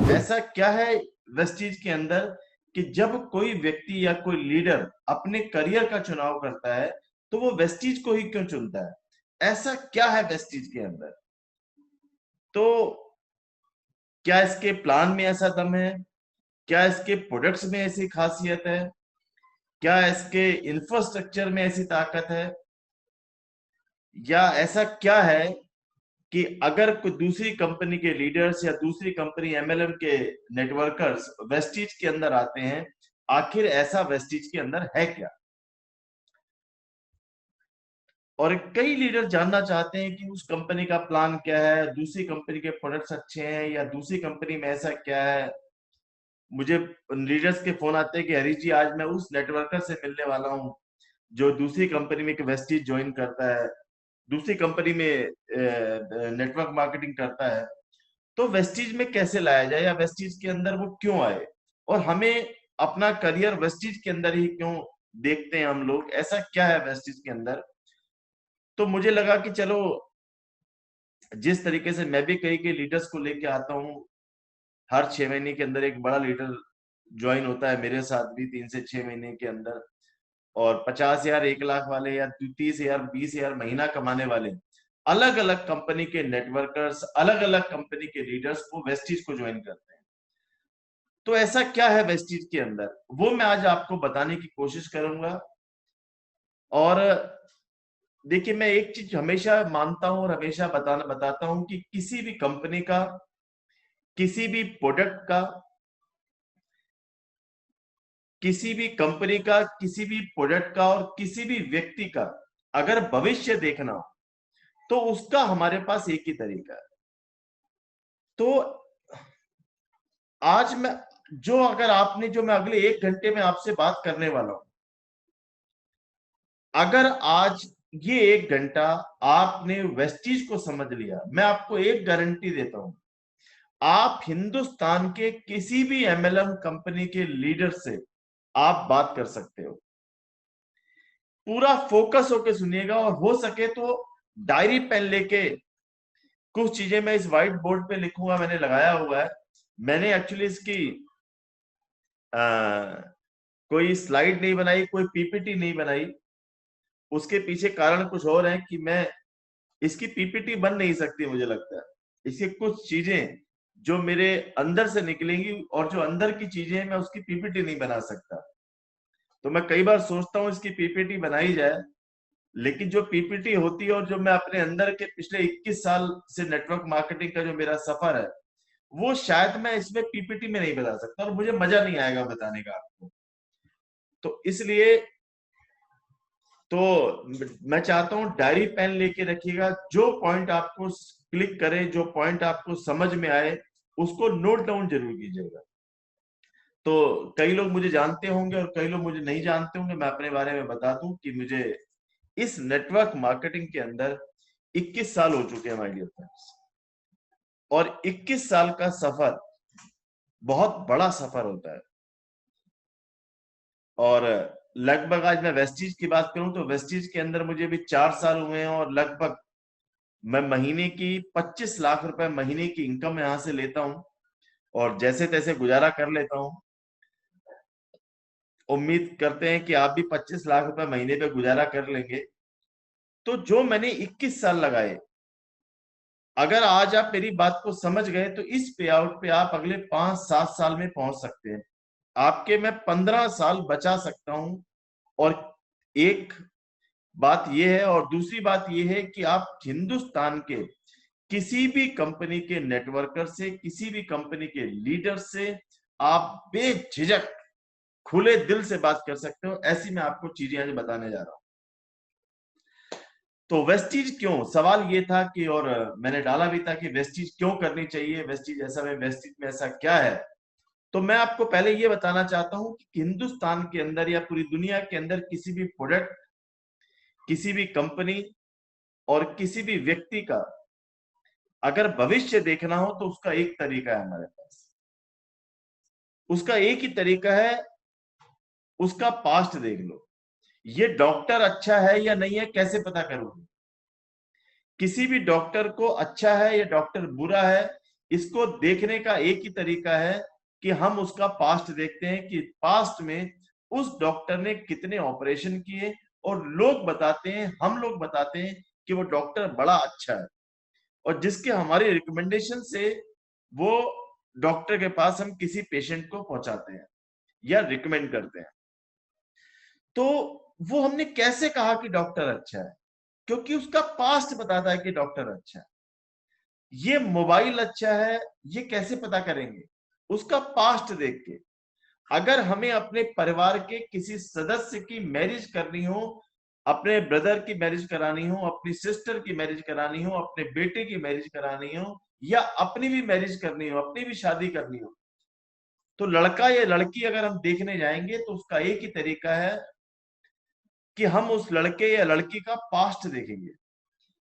ऐसा क्या है वेस्टीज के अंदर कि जब कोई व्यक्ति या कोई लीडर अपने करियर का चुनाव करता है तो वो वेस्टीज को ही क्यों चुनता है? ऐसा क्या है वेस्टीज के अंदर? तो क्या इसके प्लान में ऐसा दम है? क्या इसके प्रोडक्ट्स में ऐसी खासियत है? क्या इसके इंफ्रास्ट्रक्चर में ऐसी ताकत है? या ऐसा क्या है कि अगर कोई दूसरी कंपनी के लीडर्स या दूसरी कंपनी एमएलएम के नेटवर्कर्स वेस्टीज के अंदर आते हैं, आखिर ऐसा वेस्टीज के अंदर है क्या? और कई लीडर जानना चाहते हैं कि उस कंपनी का प्लान क्या है, दूसरी कंपनी के प्रोडक्ट्स अच्छे हैं या दूसरी कंपनी में ऐसा क्या है। मुझे लीडर्स के फोन आते हैं कि हरीश जी आज मैं उस नेटवर्कर से मिलने वाला हूँ जो दूसरी कंपनी में एक वेस्टीज ज्वाइन करता है, दूसरी कंपनी में नेटवर्क मार्केटिंग करता है। तो वेस्टीज में कैसे लाया जाए या वेस्टीज के अंदर वो क्यों आए, और हमें अपना करियर वेस्टीज के अंदर ही क्यों देखते हैं हम लोग? ऐसा क्या है वेस्टीज के अंदर? तो मुझे लगा कि चलो, जिस तरीके से मैं भी कई के लीडर्स को लेके आता हूँ, हर 6 महीने के अंदर एक बड़ा लीडर ज्वाइन होता है मेरे साथ भी 3 से 6 महीने के अंदर। और 50,000 1 लाख वाले या 30,000 20,000 महीना कमाने वाले अलग अलग कंपनी के नेटवर्कर्स, अलग अलग कंपनी के लीडर्स को वेस्टीज को ज्वाइन करते हैं। तो ऐसा क्या है वेस्टीज के अंदर, वो मैं आज आपको बताने की कोशिश करूंगा। और देखिए, मैं एक चीज हमेशा मानता हूं और हमेशा बताता हूं कि किसी भी कंपनी का, किसी भी प्रोडक्ट का, किसी भी कंपनी का, किसी भी प्रोडक्ट का और किसी भी व्यक्ति का अगर भविष्य देखना हो तो उसका हमारे पास एक ही तरीका है। तो आज मैं जो मैं अगले 1 घंटे में आपसे बात करने वाला हूं, अगर आज ये 1 घंटा आपने वेस्टीज को समझ लिया, मैं आपको एक गारंटी देता हूं, आप हिंदुस्तान के किसी भी एमएलएम कंपनी के लीडर से आप बात कर सकते हो। पूरा फोकस होके सुनिएगा, और हो सके तो डायरी पेन लेके कुछ चीजें मैं इस व्हाइट बोर्ड पे लिखूंगा, मैंने लगाया हुआ है। मैंने एक्चुअली इसकी आ, कोई स्लाइड नहीं बनाई, कोई पीपीटी नहीं बनाई। उसके पीछे कारण कुछ और है कि मैं इसकी पीपीटी बन नहीं सकती, मुझे लगता है इसकी कुछ चीजें जो मेरे अंदर से निकलेंगी, और जो अंदर की चीजें हैं मैं उसकी पीपीटी नहीं बना सकता। तो मैं कई बार सोचता हूँ इसकी पीपीटी बनाई जाए, लेकिन जो पीपीटी होती है और जो मैं अपने अंदर के पिछले 21 साल से नेटवर्क मार्केटिंग का जो मेरा सफर है, वो शायद मैं इसमें पीपीटी में नहीं बता सकता, और मुझे मजा नहीं आएगा बताने का आपको। तो इसलिए तो मैं चाहता हूं डायरी पेन लेके रखिएगा, जो पॉइंट आपको क्लिक करे, जो पॉइंट आपको समझ में आए, उसको नोट डाउन जरूर कीजिएगा। तो कई लोग मुझे जानते होंगे और कई लोग मुझे नहीं जानते होंगे। मैं अपने बारे में बता दूं कि मुझे इस नेटवर्क मार्केटिंग के अंदर 21 साल हो चुके हैं, माय डियर फ्रेंड्स। और 21 साल का सफर बहुत बड़ा सफर होता है। और लगभग आज मैं वेस्टीज की बात करूं तो वेस्टीज के अंदर मुझे भी 4 साल हुए हैं, और लगभग मैं महीने की 25 लाख रुपए महीने की इनकम यहां से लेता हूं, और जैसे तैसे गुजारा कर लेता हूं। उम्मीद करते हैं कि आप भी 25 लाख रुपए महीने पे गुजारा कर लेंगे। तो जो मैंने 21 साल लगाए, अगर आज आप मेरी बात को समझ गए तो इस पे आउट पे आप अगले 5-7 साल में पहुंच सकते हैं। आपके मैं 15 साल बचा सकता हूं। और एक बात यह है, और दूसरी बात यह है कि आप हिंदुस्तान के किसी भी कंपनी के नेटवर्कर से, किसी भी कंपनी के लीडर से आप बेझिझक खुले दिल से बात कर सकते हो। ऐसी मैं आपको चीजें आज बताने जा रहा हूं। तो वेस्टीज क्यों, सवाल ये था कि, और मैंने डाला भी था कि वेस्टीज क्यों करनी चाहिए, वेस्टीज ऐसा में, वेस्टीज में ऐसा क्या है। तो मैं आपको पहले ये बताना चाहता हूं कि हिंदुस्तान के अंदर या पूरी दुनिया के अंदर किसी भी प्रोडक्ट, किसी भी कंपनी और किसी भी व्यक्ति का अगर भविष्य देखना हो तो उसका एक तरीका है हमारे पास। उसका एक ही तरीका है, उसका पास्ट देख लो। ये डॉक्टर अच्छा है या नहीं है, कैसे पता करोगे? किसी भी डॉक्टर को अच्छा है या डॉक्टर बुरा है, इसको देखने का एक ही तरीका है कि हम उसका पास्ट देखते हैं कि पास्ट में उस डॉक्टर ने कितने ऑपरेशन किए, और लोग बताते हैं, हम लोग बताते हैं कि वो डॉक्टर बड़ा अच्छा है, और जिसके हमारी रिकमेंडेशन से वो डॉक्टर के पास हम किसी पेशेंट को पहुंचाते हैं या रिकमेंड करते हैं। तो वो हमने कैसे कहा कि डॉक्टर अच्छा है? क्योंकि उसका पास्ट बताता है कि डॉक्टर अच्छा है। ये मोबाइल अच्छा है, ये कैसे पता करेंगे? उसका पास्ट देख के। अगर हमें अपने परिवार के किसी सदस्य की मैरिज करनी हो, अपने ब्रदर की मैरिज करानी हो, अपनी सिस्टर की मैरिज करानी हो, अपने बेटे की मैरिज करानी हो, या अपनी भी मैरिज करनी हो, अपनी भी शादी करनी हो, तो लड़का या लड़की अगर हम देखने जाएंगे तो उसका एक ही तरीका है कि हम उस लड़के या लड़की का पास्ट देखेंगे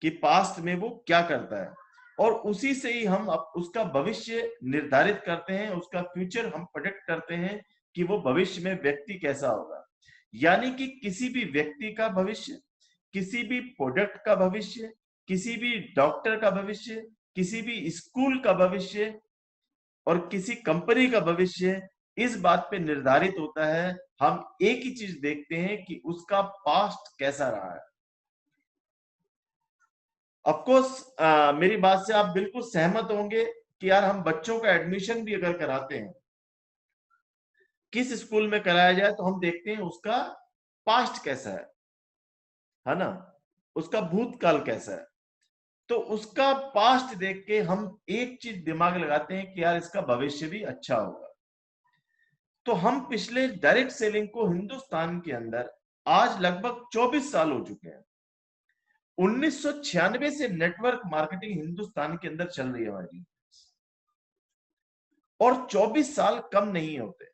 कि पास्ट में वो क्या करता है, और उसी से ही हम उसका भविष्य निर्धारित करते हैं, उसका फ्यूचर हम प्रोजेक्ट करते हैं कि वो भविष्य में व्यक्ति कैसा होगा। यानी कि किसी भी व्यक्ति का भविष्य, किसी भी प्रोडक्ट का भविष्य, किसी भी डॉक्टर का भविष्य, किसी भी स्कूल का भविष्य और किसी कंपनी का भविष्य इस बात पे निर्धारित होता है। हम एक ही चीज देखते हैं कि उसका पास्ट कैसा रहा है। ऑफ कोर्स मेरी बात से आप बिल्कुल सहमत होंगे कि यार हम बच्चों का एडमिशन भी अगर कराते हैं, किस स्कूल में कराया जाए, तो हम देखते हैं उसका पास्ट कैसा है ना, उसका भूतकाल कैसा है। तो उसका पास्ट देख के हम एक चीज दिमाग लगाते हैं कि यार इसका भविष्य भी अच्छा होगा। तो हम पिछले डायरेक्ट सेलिंग को हिंदुस्तान के अंदर आज लगभग 24 साल हो चुके हैं। 1996 से नेटवर्क मार्केटिंग हिंदुस्तान के अंदर चल रही है हमारी, और 24 साल कम नहीं होते।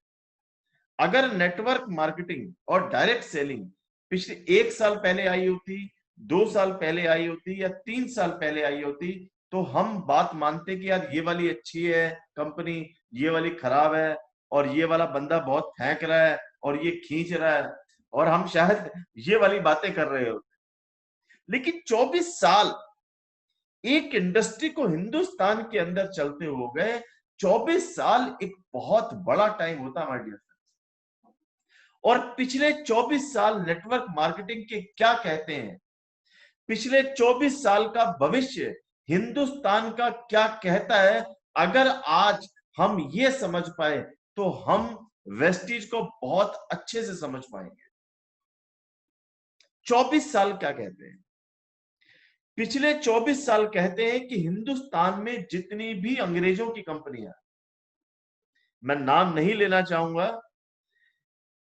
अगर नेटवर्क मार्केटिंग और डायरेक्ट सेलिंग पिछले 1 साल पहले आई होती, 2 साल पहले आई होती, या 3 साल पहले आई होती, तो हम बात मानते कि यार ये वाली अच्छी है कंपनी, ये वाली खराब है, और ये वाला बंदा बहुत फेंक रहा है और ये खींच रहा है, और हम शायद ये वाली बातें कर रहे होते। लेकिन 24 साल एक इंडस्ट्री को हिंदुस्तान के अंदर चलते हो गए, 24 साल एक बहुत बड़ा टाइम होता है हमारे लिए। और पिछले 24 साल नेटवर्क मार्केटिंग के क्या कहते हैं, पिछले 24 साल का भविष्य हिंदुस्तान का क्या कहता है, अगर आज हम ये समझ पाए तो हम वेस्टीज को बहुत अच्छे से समझ पाएंगे। 24 साल क्या कहते हैं? पिछले 24 साल कहते हैं कि हिंदुस्तान में जितनी भी अंग्रेजों की कंपनियां, मैं नाम नहीं लेना चाहूंगा,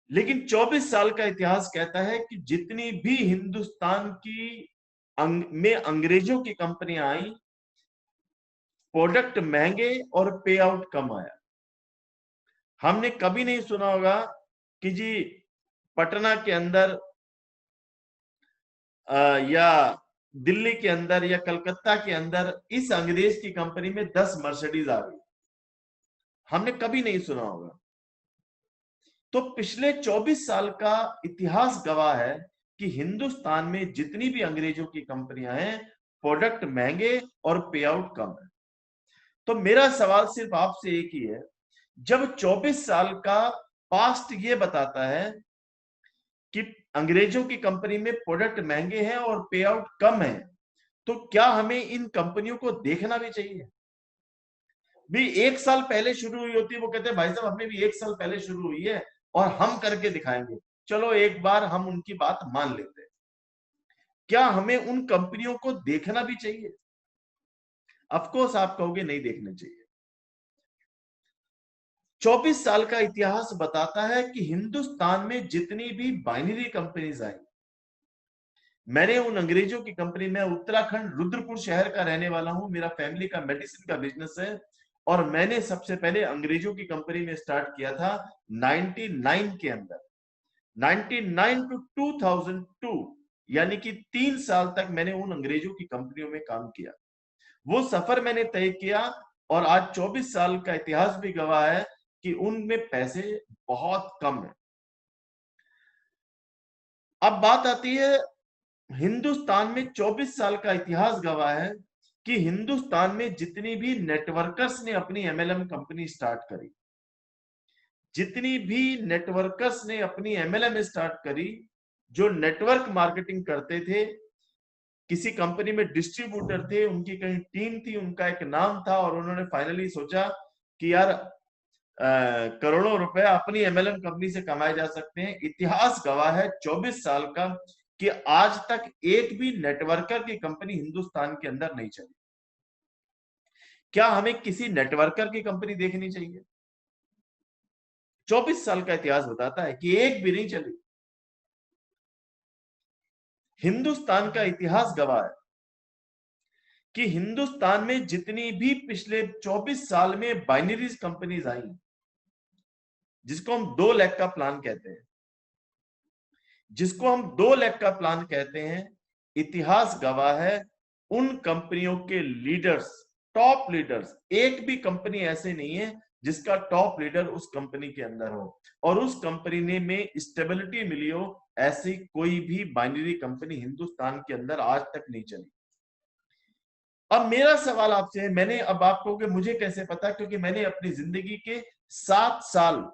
लेकिन 24 साल का इतिहास कहता है कि जितनी भी हिंदुस्तान की में अंग्रेजों की कंपनियां आई, प्रोडक्ट महंगे और पे आउट कम आया। हमने कभी नहीं सुना होगा कि जी पटना के अंदर या दिल्ली के अंदर या कलकत्ता के अंदर इस अंग्रेज की कंपनी में 10 मर्सिडीज आ गई। हमने कभी नहीं सुना होगा। तो पिछले 24 साल का इतिहास गवाह है कि हिंदुस्तान में जितनी भी अंग्रेजों की कंपनियां हैं, प्रोडक्ट महंगे और पे आउट कम है। तो मेरा सवाल सिर्फ आपसे एक ही है, जब 24 साल का पास्ट ये बताता है कि अंग्रेजों की कंपनी में प्रोडक्ट महंगे हैं और पे आउट कम है, तो क्या हमें इन कंपनियों को देखना भी चाहिए? भी 1 साल पहले शुरू हुई होती, वो कहते हैं भाई साहब हमने भी 1 साल पहले शुरू हुई है और हम करके दिखाएंगे, चलो एक बार हम उनकी बात मान लेते हैं। क्या हमें उन कंपनियों को देखना भी चाहिए? ऑफ कोर्स आप कहोगे नहीं देखने चाहिए। 24 साल का इतिहास बताता है कि हिंदुस्तान में जितनी भी बाइनरी कंपनीज आई, मैंने उन अंग्रेजों की कंपनी में, उत्तराखंड रुद्रपुर शहर का रहने वाला हूं, मेरा फैमिली का मेडिसिन का बिजनेस है, और मैंने सबसे पहले अंग्रेजों की कंपनी में स्टार्ट किया था 99 के अंदर। 99 टू 2002, यानी कि 3 साल तक मैंने उन अंग्रेजों की कंपनियों में काम किया। वो सफर मैंने तय किया, और आज 24 साल का इतिहास भी गवाह है कि उनमें पैसे बहुत कम है। अब बात आती है, हिंदुस्तान में 24 साल का इतिहास गवाह है कि हिंदुस्तान में जितनी भी नेटवर्कर्स ने अपनी एमएलएम कंपनी स्टार्ट करी, जितनी भी नेटवर्कर्स ने अपनी एमएलएम स्टार्ट करी, जो नेटवर्क मार्केटिंग करते थे, किसी कंपनी में डिस्ट्रीब्यूटर थे, उनकी कहीं टीम थी, उनका एक नाम था, और उन्होंने फाइनली सोचा कि यार करोड़ों रुपए अपनी एमएलएम कंपनी से कमाए जा सकते हैं। इतिहास गवाह है 24 साल का कि आज तक एक भी नेटवर्कर की कंपनी हिंदुस्तान के अंदर नहीं चली। क्या हमें किसी नेटवर्कर की कंपनी देखनी चाहिए? 24 साल का इतिहास बताता है कि एक भी नहीं चली। हिंदुस्तान का इतिहास गवाह है कि हिंदुस्तान में जितनी भी पिछले 24 साल में बाइनरीज कंपनीज आई, जिसको हम 2 लाख का प्लान कहते हैं, जिसको हम 2 लाख का प्लान कहते हैं, इतिहास गवाह है उन कंपनियों के लीडर्स, टॉप लीडर्स, एक भी कंपनी ऐसे नहीं है जिसका टॉप लीडर उस कंपनी के अंदर हो और उस कंपनी में स्टेबिलिटी मिली हो, ऐसी कोई भी बाइनरी कंपनी हिंदुस्तान के अंदर आज तक नहीं चली। अब मेरा सवाल आपसे है, मैंने, अब आप कहोगे मुझे कैसे पता, क्योंकि मैंने अपनी जिंदगी के 7 साल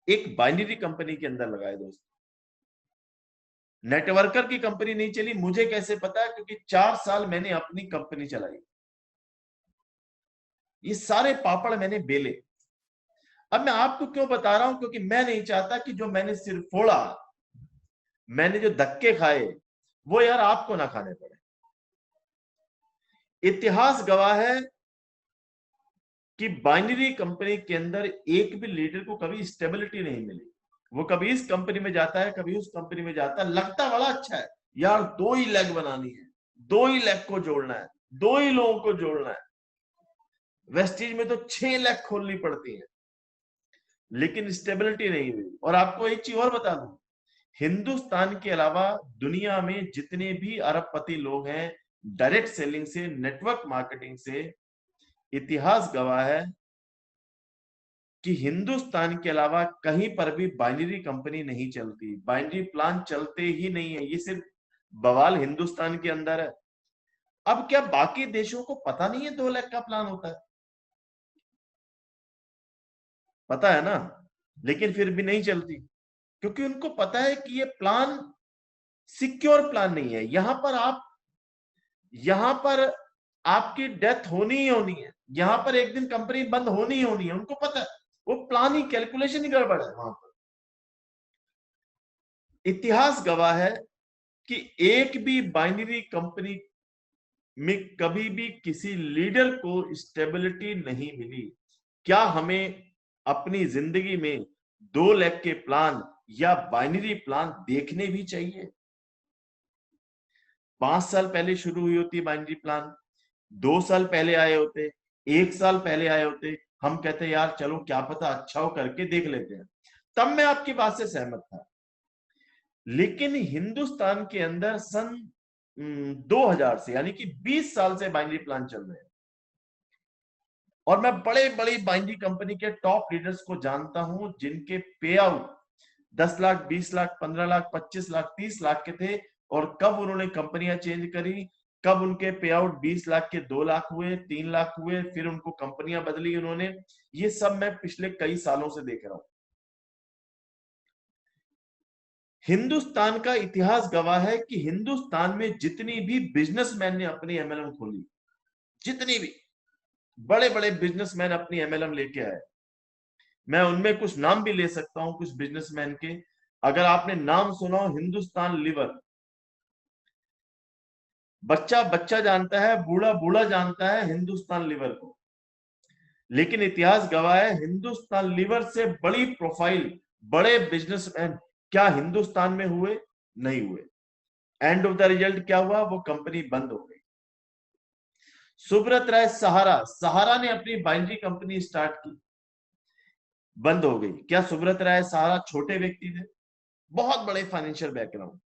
एक बाइनरी कंपनी के अंदर लगाए दोस्त। नेटवर्कर की कंपनी नहीं चली, मुझे कैसे पता, क्योंकि 4 साल मैंने अपनी कंपनी चलाई। ये सारे पापड़ मैंने बेले। अब मैं आपको क्यों बता रहा हूं, क्योंकि मैं नहीं चाहता कि जो मैंने सिर फोड़ा, मैंने जो धक्के खाए, वो यार आपको ना खाने पड़े। इतिहास गवाह है कि बाइनरी कंपनी के अंदर एक भी लीडर को कभी स्टेबिलिटी नहीं मिली। वो कभी इस कंपनी में जाता है, कभी उस कंपनी में जाता है, लगता बड़ा अच्छा है यार, 2 ही लेग बनानी है, 2 ही लेग को जोड़ना है, 2 ही लोगों को जोड़ना है। वेस्टीज में तो 6 लेग खोलनी पड़ती है, लेकिन स्टेबिलिटी नहीं हुई। और आपको एक चीज और बता दूं, हिंदुस्तान के अलावा दुनिया में जितने भी अरबपति लोग हैं, डायरेक्ट सेलिंग से, नेटवर्क मार्केटिंग से, इतिहास गवाह है कि हिंदुस्तान के अलावा कहीं पर भी बाइनरी कंपनी नहीं चलती, बाइनरी प्लान चलते ही नहीं है। ये सिर्फ बवाल हिंदुस्तान के अंदर है। अब क्या बाकी देशों को पता नहीं है 2 लाख का प्लान होता है? पता है ना, लेकिन फिर भी नहीं चलती, क्योंकि उनको पता है कि ये प्लान सिक्योर प्लान नहीं है। यहां पर आपकी डेथ होनी ही होनी है, यहां पर एक दिन कंपनी बंद होनी ही होनी है, उनको पता है। वो प्लान ही, कैलकुलेशन ही गड़बड़ है वहां पर। इतिहास गवाह है कि एक भी बाइनरी कंपनी में कभी भी किसी लीडर को स्टेबिलिटी नहीं मिली। क्या हमें अपनी जिंदगी में 2 लाख के प्लान या बाइनरी प्लान देखने भी चाहिए? 5 साल पहले शुरू हुई होती बाइनरी प्लान, 2 साल पहले आए होते, 1 साल पहले आए होते, हम कहते यार चलो क्या पता अच्छा हो, करके देख लेते हैं, तब मैं आपकी बात से सहमत था। लेकिन हिंदुस्तान के अंदर सन 2000 से, यानी कि 20 साल से बाइनरी प्लान चल रहे हैं, और मैं बड़े बड़ी बाइनरी कंपनी के टॉप लीडर्स को जानता हूं जिनके पे आउट 10 लाख, 20 लाख, 15 लाख, 25 लाख, 30 लाख के थे, और कब उन्होंने कंपनियां चेंज करी, कब उनके पे आउट 20 लाख के 2 लाख हुए, 3 लाख हुए, फिर उनको कंपनियां बदली उन्होंने। ये सब मैं पिछले कई सालों से देख रहा हूं। हिंदुस्तान का इतिहास गवाह है कि हिंदुस्तान में जितनी भी बिजनेसमैन ने अपनी एमएलएम खोली, जितनी भी बड़े बड़े बिजनेसमैन अपनी एमएलएम लेके आए, मैं उनमें कुछ नाम भी ले सकता हूं कुछ बिजनेसमैन के। अगर आपने नाम सुना हो, हिंदुस्तान लीवर, बच्चा बच्चा जानता है, बूढ़ा बूढ़ा जानता है हिंदुस्तान लीवर को। लेकिन इतिहास गवाह है हिंदुस्तान लीवर से बड़ी प्रोफाइल, बड़े बिजनेसमैन क्या हिंदुस्तान में हुए? नहीं हुए। एंड ऑफ द रिजल्ट क्या हुआ? वो कंपनी बंद हो गई। सुब्रत राय सहारा, सहारा ने अपनी बाइनरी कंपनी स्टार्ट की, बंद हो गई। क्या सुब्रत राय सहारा छोटे व्यक्ति थे? बहुत बड़े फाइनेंशियल बैकग्राउंड,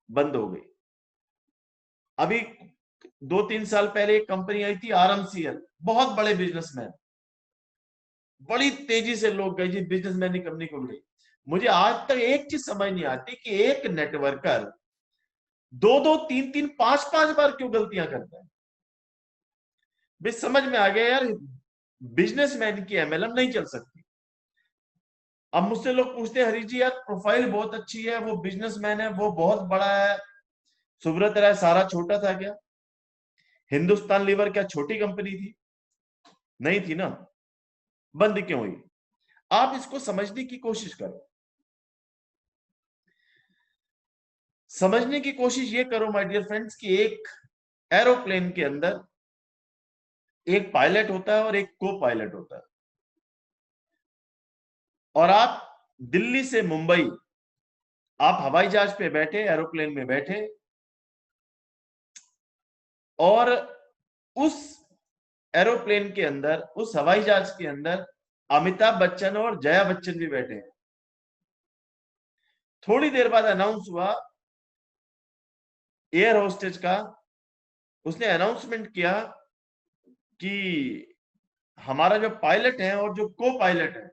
बंद हो गई। अभी 2-3 साल पहले एक कंपनी आई थी आरएमसीएल, बहुत बड़े बिजनेसमैन, बड़ी तेजी से लोग गए जी, बिजनेसमैन की कंपनी खुल गई। मुझे आज तक एक चीज समझ नहीं आती कि एक नेटवर्कर 2-2, 3-3, 5-5 बार क्यों गलतियां करता है। भी समझ में आ गया यार, बिजनेसमैन की एमएलएम नहीं चल सकती। अब मुझसे लोग पूछते हैं हरी जी यार प्रोफाइल बहुत अच्छी है, वो बिजनेसमैन है, वो बहुत बड़ा है, सुब्रत राय सारा छोटा था क्या? हिंदुस्तान लीवर क्या छोटी कंपनी थी? नहीं थी ना। बंद क्यों हुई? आप इसको समझने की कोशिश करो, समझने की कोशिश ये करो माय डियर फ्रेंड्स कि एक एरोप्लेन के अंदर एक पायलट होता है और एक को पायलट होता है। और आप दिल्ली से मुंबई, आप हवाई जहाज पे बैठे, एरोप्लेन में बैठे, और उस एरोप्लेन के अंदर, उस हवाई जहाज के अंदर अमिताभ बच्चन और जया बच्चन भी बैठे हैं। थोड़ी देर बाद अनाउंस हुआ एयर होस्टेज का, उसने अनाउंसमेंट किया कि हमारा जो पायलट है और जो को पायलट है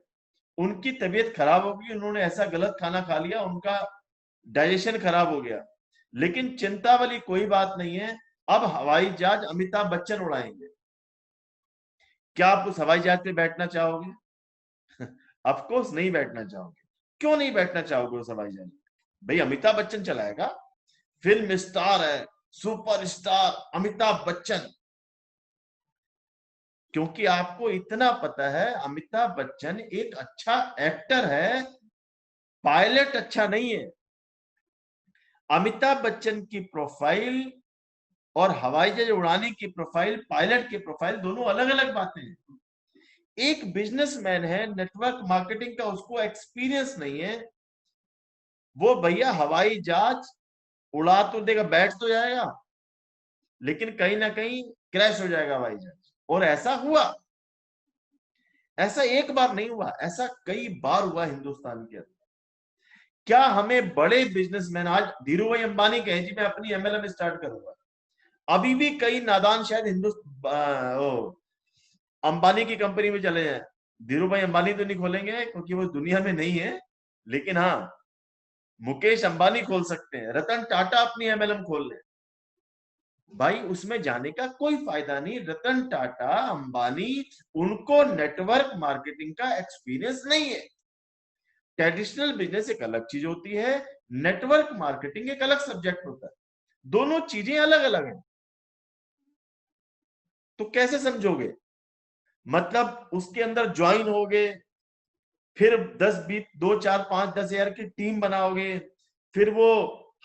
उनकी तबीयत खराब हो गई, उन्होंने ऐसा गलत खाना खा लिया, उनका डाइजेशन खराब हो गया। लेकिन चिंता वाली कोई बात नहीं है, अब हवाई जहाज अमिताभ बच्चन उड़ाएंगे। क्या आप उस हवाई जहाज पे बैठना चाहोगे? ऑफ कोर्स नहीं बैठना चाहोगे। क्यों नहीं बैठना चाहोगे उस हवाई जहाज में? भाई अमिताभ बच्चन चलाएगा, फिल्म स्टार है, सुपर स्टार अमिताभ बच्चन। क्योंकि आपको इतना पता है अमिताभ बच्चन एक अच्छा एक्टर है, पायलट अच्छा नहीं है। अमिताभ बच्चन की प्रोफाइल और हवाई जहाज उड़ाने की प्रोफाइल, पायलट की प्रोफाइल, दोनों अलग अलग बातें हैं। एक बिजनेसमैन है, नेटवर्क मार्केटिंग का उसको एक्सपीरियंस नहीं है, वो भैया हवाई जहाज उड़ा तो देगा, बैठ तो जाएगा, लेकिन कहीं ना कहीं क्रैश हो जाएगा हवाई जहाज। और ऐसा हुआ, ऐसा एक बार नहीं हुआ, ऐसा कई बार हुआ हिंदुस्तान के अंदर। क्या हमें बड़े बिजनेसमैन, आज धीरू भाई अंबानी कहे जी मैं अपनी एमएलएम स्टार्ट करूंगा, अभी भी कई नादान शायद अंबानी की कंपनी में चले जाए। धीरू भाई अंबानी तो नहीं खोलेंगे क्योंकि वो दुनिया में नहीं है, लेकिन हाँ मुकेश अंबानी खोल सकते हैं, रतन टाटा अपनी एमएलएम खोल ले। भाई उसमें जाने का कोई फायदा नहीं, रतन टाटा अंबानी, उनको नेटवर्क मार्केटिंग का एक्सपीरियंस नहीं है। ट्रेडिशनल बिजनेस एक अलग चीज होती है, नेटवर्क मार्केटिंग एक अलग सब्जेक्ट होता है, दोनों चीजें अलग अलग हैं। तो कैसे समझोगे? मतलब उसके अंदर ज्वाइन होगे, फिर 10 20 2 4 5 10 हजार की टीम बनाओगे, फिर वो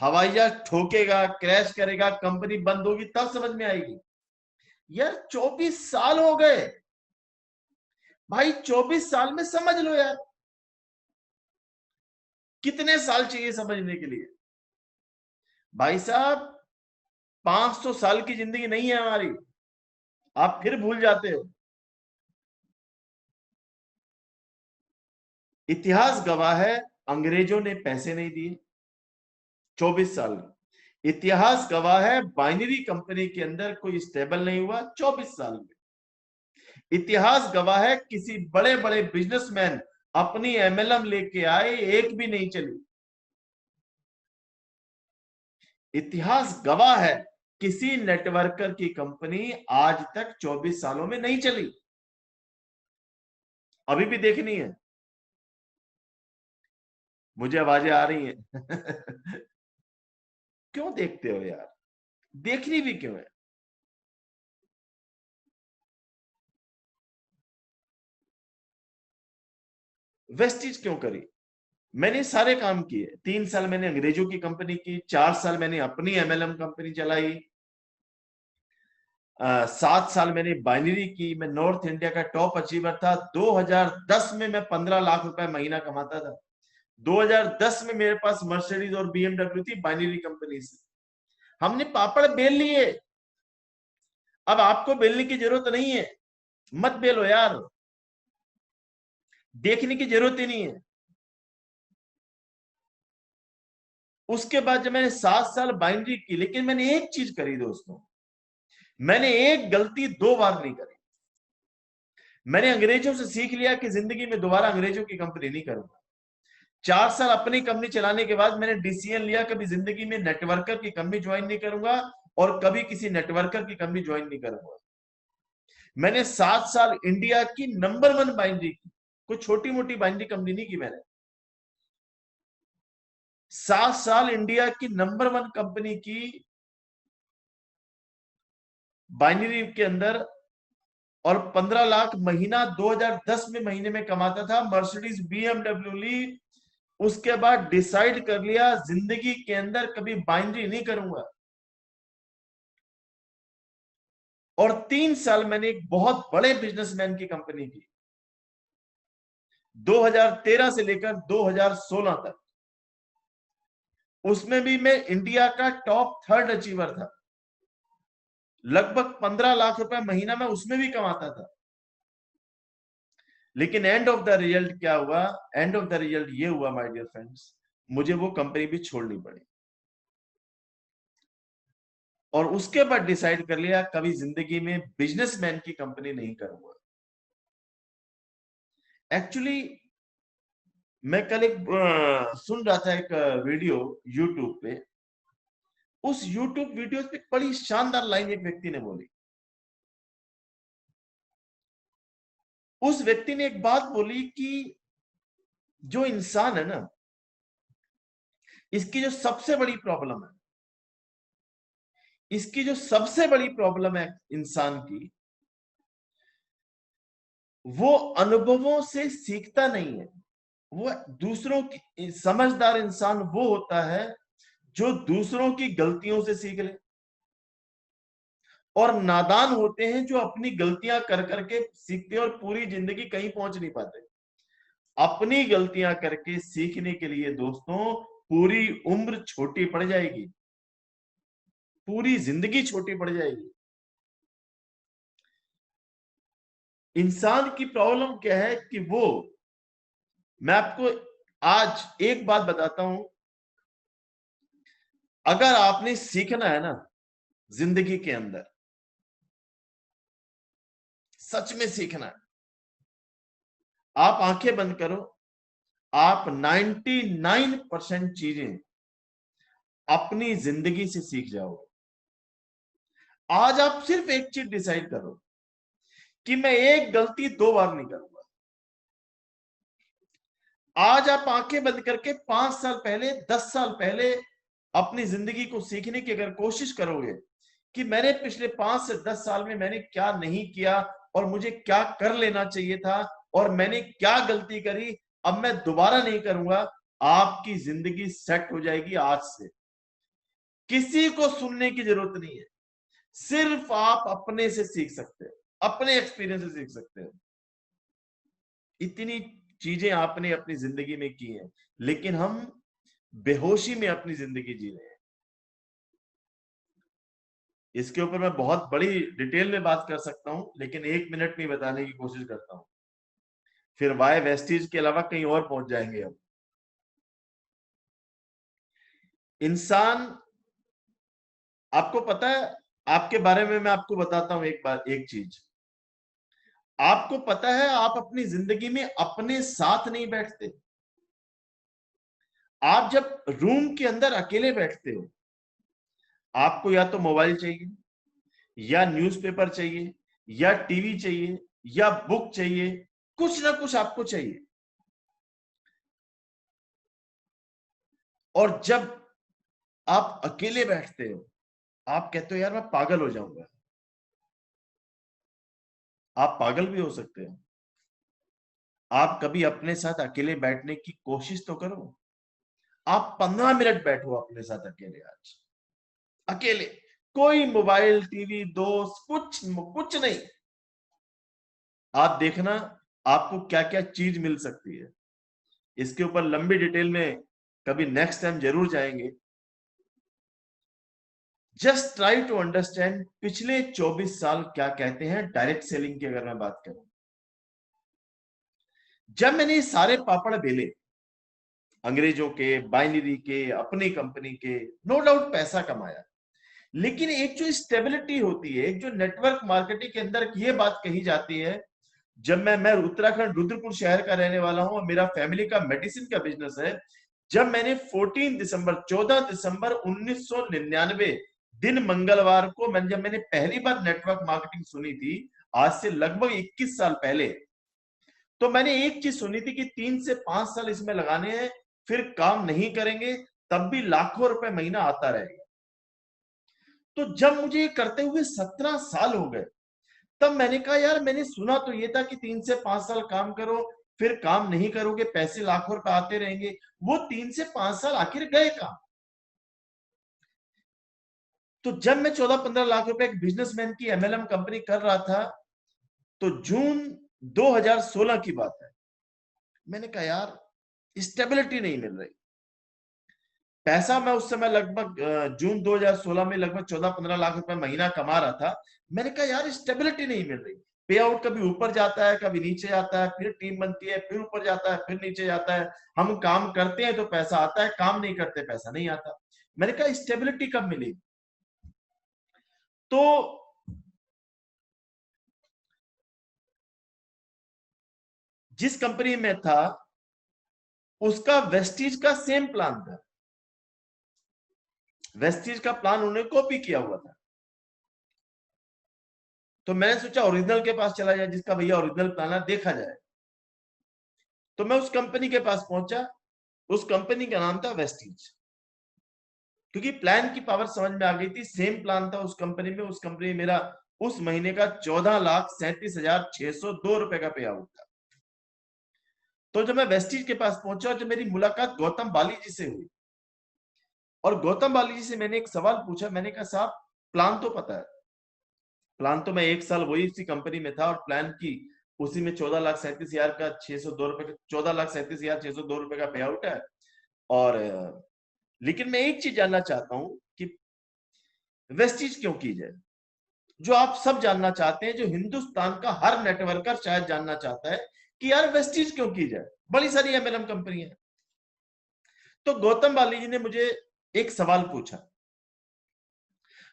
हवाई जहाज ठोकेगा, क्रैश करेगा, कंपनी बंद होगी, तब समझ में आएगी। यार 24 साल हो गए भाई, 24 साल में समझ लो यार, कितने साल चाहिए समझने के लिए? भाई साहब 500 साल की जिंदगी नहीं है हमारी, आप फिर भूल जाते हो। इतिहास गवाह है, अंग्रेजों ने पैसे नहीं दिए 24 साल में। इतिहास गवाह है बाइनरी कंपनी के अंदर कोई स्टेबल नहीं हुआ 24 साल में। इतिहास गवाह है किसी बड़े बड़े बिजनेसमैन अपनी एमएलएम लेके आए, एक भी नहीं चली। इतिहास गवाह है किसी नेटवर्कर की कंपनी आज तक 24 सालों में नहीं चली। अभी भी देखनी है? मुझे आवाजें आ रही हैं। क्यों देखते हो यार? देखनी भी क्यों है? वेस्टीज क्यों करी? मैंने सारे काम किए, 3 साल मैंने अंग्रेजों की कंपनी की, 4 साल मैंने अपनी एमएलएम कंपनी चलाई, 7 साल मैंने बाइनरी की। मैं नॉर्थ इंडिया का टॉप अचीवर था। 2010 में मैं 15 लाख रुपए महीना कमाता था। 2010 में मेरे पास मर्सिडीज और बीएमडब्ल्यू थी बाइनरी कंपनी से। हमने पापड़ बेल लिए, अब आपको बेलने की जरूरत नहीं है, मत बेलो यार, देखने की जरूरत ही नहीं है। उसके बाद जब मैंने 7 साल बाइनरी की, लेकिन मैंने एक चीज करी दोस्तों, मैंने एक गलती 2 बार नहीं करी। मैंने अंग्रेजों से सीख लिया कि जिंदगी में दोबारा अंग्रेजों की कंपनी नहीं करूंगा। 4 साल अपनी कंपनी चलाने के बाद मैंने डिसीजन लिया कभी जिंदगी में नेटवर्कर की कंपनी ज्वाइन नहीं करूंगा और कभी किसी नेटवर्कर की कंपनी ज्वाइन नहीं करूंगा। मैंने 7 साल इंडिया की नंबर 1 बाइनरी की, कोई छोटी मोटी बाइनरी कंपनी नहीं की मैंने। 7 साल इंडिया की नंबर 1 कंपनी की बाइनरी के अंदर, और 15 लाख महीना 2010 में महीने में कमाता था। मर्सिडीज बीएमडब्ल्यू ली, उसके बाद डिसाइड कर लिया जिंदगी के अंदर कभी बाइनरी नहीं करूंगा। और 3 साल मैंने एक बहुत बड़े बिजनेसमैन की कंपनी की, 2013 से लेकर 2016 तक। उसमें भी मैं इंडिया का टॉप 3rd अचीवर था। लगभग 15 लाख रुपए महीना में उसमें भी कमाता था। लेकिन एंड ऑफ द रिजल्ट क्या हुआ? एंड ऑफ द रिजल्ट ये हुआ माय डियर फ्रेंड्स, मुझे वो कंपनी भी छोड़नी पड़ी। और उसके बाद डिसाइड कर लिया कभी जिंदगी में बिजनेसमैन की कंपनी नहीं करूंगा। एक्चुअली मैं कल एक सुन रहा था एक वीडियो यूट्यूब पे। उस यूट्यूब वीडियो पे बड़ी शानदार लाइन एक व्यक्ति ने बोली। उस व्यक्ति ने एक बात बोली कि जो इंसान है ना, इसकी जो सबसे बड़ी प्रॉब्लम है, इसकी जो सबसे बड़ी प्रॉब्लम है इंसान की, वो अनुभवों से सीखता नहीं है। वो दूसरों की, समझदार इंसान वो होता है जो दूसरों की गलतियों से सीख ले, और नादान होते हैं जो अपनी गलतियां कर करके सीखते हैं और पूरी जिंदगी कहीं पहुंच नहीं पाते। अपनी गलतियां करके सीखने के लिए दोस्तों पूरी उम्र छोटी पड़ जाएगी, पूरी जिंदगी छोटी पड़ जाएगी। इंसान की प्रॉब्लम क्या है कि वो, मैं आपको आज एक बात बताता हूं, अगर आपने सीखना है ना जिंदगी के अंदर, सच में सीखना है, आप आंखें बंद करो, आप 99% चीजें अपनी जिंदगी से सीख जाओगे। आज आप सिर्फ एक चीज डिसाइड करो कि मैं एक गलती 2 बार नहीं करूंगा। आज आप आंखें बंद करके 5 साल पहले, 10 साल पहले अपनी जिंदगी को सीखने की अगर कोशिश करोगे कि मैंने पिछले 5 से 10 साल में मैंने क्या नहीं किया और मुझे क्या कर लेना चाहिए था और मैंने क्या गलती करी, अब मैं दोबारा नहीं करूंगा, आपकी जिंदगी सेट हो जाएगी आज से। किसी को सुनने की जरूरत नहीं है, सिर्फ आप अपने से सीख सकते हो, अपने एक्सपीरियंस से सीख सकते हो। इतनी चीजें आपने अपनी जिंदगी में की हैं, लेकिन हम बेहोशी में अपनी जिंदगी जी रहे हैं। इसके ऊपर मैं बहुत बड़ी डिटेल में बात कर सकता हूं, लेकिन 1 मिनट में बताने की कोशिश करता हूं, फिर वाई वेस्टीज के अलावा कहीं और पहुंच जाएंगे हम। इंसान, आपको पता है, आपके बारे में मैं आपको बताता हूं एक बात, एक चीज आपको पता है, आप अपनी जिंदगी में अपने साथ नहीं बैठते। आप जब रूम के अंदर अकेले बैठते हो, आपको या तो मोबाइल चाहिए, या न्यूज़पेपर चाहिए, या टीवी चाहिए, या बुक चाहिए, कुछ ना कुछ आपको चाहिए। और जब आप अकेले बैठते हो, आप कहते हो यार मैं पागल हो जाऊंगा। आप पागल भी हो सकते हो। आप कभी अपने साथ अकेले बैठने की कोशिश तो करो। आप 15 मिनट बैठो अपने साथ अकेले आज, अकेले, कोई मोबाइल, टीवी, दोस्त, कुछ कुछ नहीं। आप देखना आपको क्या क्या चीज मिल सकती है। इसके ऊपर लंबी डिटेल में कभी नेक्स्ट टाइम जरूर जाएंगे। जस्ट ट्राई टू अंडरस्टैंड पिछले 24 साल क्या कहते हैं डायरेक्ट सेलिंग की। अगर मैं बात करूं, जब मैंने सारे पापड़ बेले, अंग्रेजों के, बाइनरी के, अपनी कंपनी के, नो डाउट पैसा कमाया, लेकिन एक जो स्टेबिलिटी होती है, एक जो नेटवर्क मार्केटिंग के अंदर ये बात कही जाती है, जब मैं उत्तराखंड रुद्रपुर शहर का रहने वाला हूं और मेरा फैमिली का मेडिसिन का बिजनेस है। जब मैंने 14 दिसंबर 1999 दिन मंगलवार को जब मैंने पहली बार नेटवर्क मार्केटिंग सुनी थी, आज से लगभग 21 साल पहले, तो मैंने एक चीज सुनी थी कि 3 से 5 साल इसमें लगाने हैं, फिर काम नहीं करेंगे तब भी लाखों रुपए महीना आता रहेगा। तो जब मुझे ये करते हुए 17 साल हो गए, तब मैंने कहा यार, मैंने सुना तो ये था कि 3 से 5 साल काम करो, फिर काम नहीं करोगे, पैसे लाखों रुपए आते रहेंगे। वो 3 से 5 साल आखिर गए कहां? तो जब मैं 14-15 लाख रुपए एक बिजनेसमैन की एमएलएम कंपनी कर रहा था, तो जून 2016 की बात है, मैंने कहा यार स्टेबिलिटी नहीं मिल रही। पैसा मैं उस समय लगभग जून 2016 में लगभग 14-15 लाख रुपए महीना कमा रहा था। मैंने कहा यार स्टेबिलिटी नहीं मिल रही, पे आउट कभी ऊपर जाता है, कभी नीचे जाता है, फिर टीम बनती है, फिर ऊपर जाता है, फिर नीचे जाता है। हम काम करते हैं तो पैसा आता है, काम नहीं करते पैसा नहीं आता। मैंने कहा स्टेबिलिटी कब मिलेगी? तो जिस कंपनी में था उसका वेस्टीज का सेम प्लान था, वेस्टीज का प्लान उन्होंने कॉपी किया हुआ था। तो मैंने सोचा ओरिजिनल के पास चला जाए, जिसका भैया ओरिजिनल प्लान है, देखा जाए। तो मैं उस कंपनी के पास पहुंचा, उस कंपनी का नाम था वेस्टीज। क्योंकि प्लान की पावर समझ में आ गई थी, सेम प्लान था उस कंपनी में। उस कंपनी में मेरा उस महीने का 14,37,602 रुपए का पे आउट था। तो जब मैं वेस्टीज के पास पहुंचा, जब मेरी मुलाकात गौतम बाली जी से हुई, और गौतम बाली जी से मैंने एक सवाल पूछा, मैंने कहा साहब प्लान तो पता है, प्लान तो मैं 1 साल वही उसी कंपनी में था, और प्लान की उसी में 14,37,000 का 602 रुपए का 14,37,602 रुपए का पे आउट है। और लेकिन मैं एक चीज जानना चाहता हूं कि वेस्टीज क्यों की जाए, जो आप सब जानना चाहते हैं, जो हिंदुस्तान का हर नेटवर्कर शायद जानना चाहता है कि यार वेस्टीज क्यों की जाए, बड़ी सारी एमएलएम कंपनी है। तो गौतम बाली जी ने मुझे एक सवाल पूछा।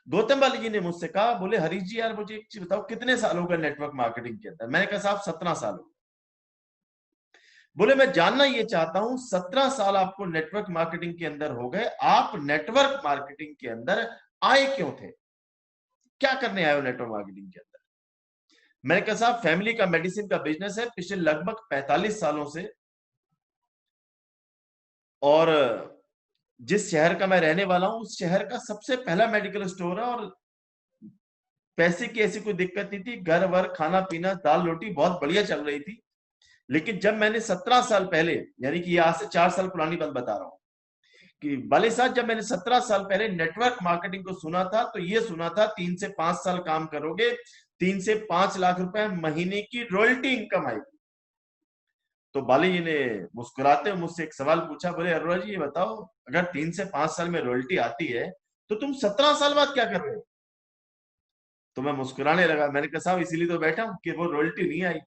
गौतम बाली जी ने मुझसे कहा, बोले हरीश जी यार मुझे एक चीज बताओ, कितने साल हो गए नेटवर्क मार्केटिंग के अंदर? मैंने कहा साहब 17 साल हो। बोले मैं जानना ये चाहता हूं, 17 साल आपको नेटवर्क मार्केटिंग के अंदर हो गए, आप नेटवर्क मार्केटिंग के अंदर आए क्यों थे? क्या करने आए हो नेटवर्क मार्केटिंग के अंदर? मैंने कहा साहब फैमिली का मेडिसिन का बिजनेस है पिछले लगभग 45 सालों से, और जिस शहर का मैं रहने वाला हूं उस शहर का सबसे पहला मेडिकल स्टोर है, और पैसे की ऐसी कोई दिक्कत नहीं थी, घर वर खाना पीना दाल रोटी बहुत बढ़िया चल रही थी। लेकिन जब मैंने 17 साल पहले, यानी कि आज से 4 साल पुरानी बात बता रहा हूं, कि बाली साहब जब मैंने 17 साल पहले नेटवर्क मार्केटिंग को सुना था, तो ये सुना था 3 से 5 साल काम करोगे, 3 से 5 लाख रुपए महीने की रॉयल्टी इनकम आएगी। तो बाली जी ने मुस्कुराते हुए मुझसे एक सवाल पूछा, बोले अरोड़ा जी ये बताओ, अगर 3 से 5 साल में रॉयल्टी आती है तो तुम 17 साल बाद क्या कर रहे हो? तो मैं मुस्कुराने लगा। मैंने कहा साहब इसीलिए तो बैठा हूं कि वो रॉयल्टी नहीं आई,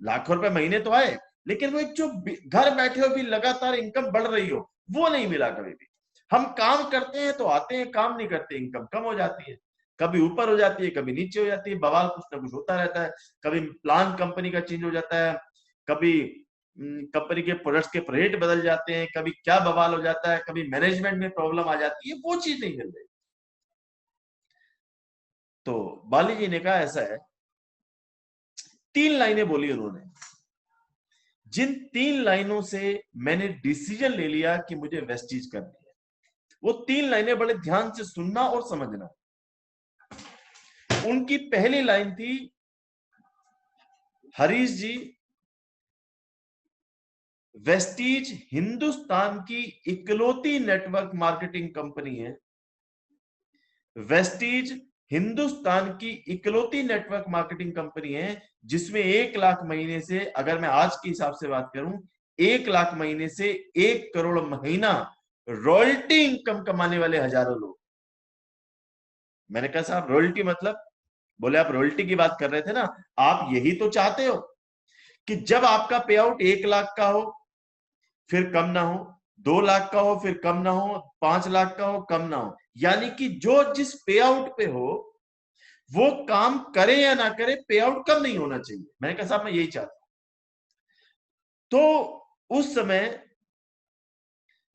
लाखों रुपए महीने तो आए, लेकिन वो एक जो घर बैठे हो भी लगातार इनकम बढ़ रही हो, वो नहीं मिला कभी भी। हम काम करते हैं तो आते हैं, काम नहीं करते इनकम कम हो जाती है, कभी ऊपर हो जाती है, कभी नीचे हो जाती है, बवाल कुछ ना कुछ होता रहता है। कभी प्लान कंपनी का चेंज हो जाता है, कभी कंपनी के प्रोडक्ट्स के रेट बदल जाते हैं, कभी क्या बवाल हो जाता है, कभी मैनेजमेंट में प्रॉब्लम आ जाती है, वो चीज नहीं मिल रही। तो बाली जी ने कहा ऐसा है, 3 लाइनें बोली उन्होंने, जिन 3 लाइनों से मैंने डिसीजन ले लिया कि मुझे वेस्टीज करनी है। वो 3 लाइनें बड़े ध्यान से सुनना और समझना। उनकी पहली लाइन थी, हरीश जी वेस्टीज हिंदुस्तान की इकलौती नेटवर्क मार्केटिंग कंपनी है, वेस्टीज हिंदुस्तान की इकलौती नेटवर्क मार्केटिंग कंपनी है जिसमें 1 लाख महीने से, अगर मैं आज के हिसाब से बात करूं, 1 लाख महीने से 1 करोड़ महीना रॉयल्टी इनकम कमाने वाले हजारों लोग। मैंने कहा साहब रॉयल्टी मतलब? बोले आप रॉयल्टी की बात कर रहे थे ना, आप यही तो चाहते हो कि जब आपका पे आउट 1 लाख का हो फिर कम ना हो, 2 लाख का हो फिर कम ना हो, 5 लाख का हो कम ना हो, यानी कि जो जिस पे आउट पे हो वो काम करे या ना करे, पे आउट कम नहीं होना चाहिए। मैंने कहा साहब मैं यही चाहता हूं। तो उस समय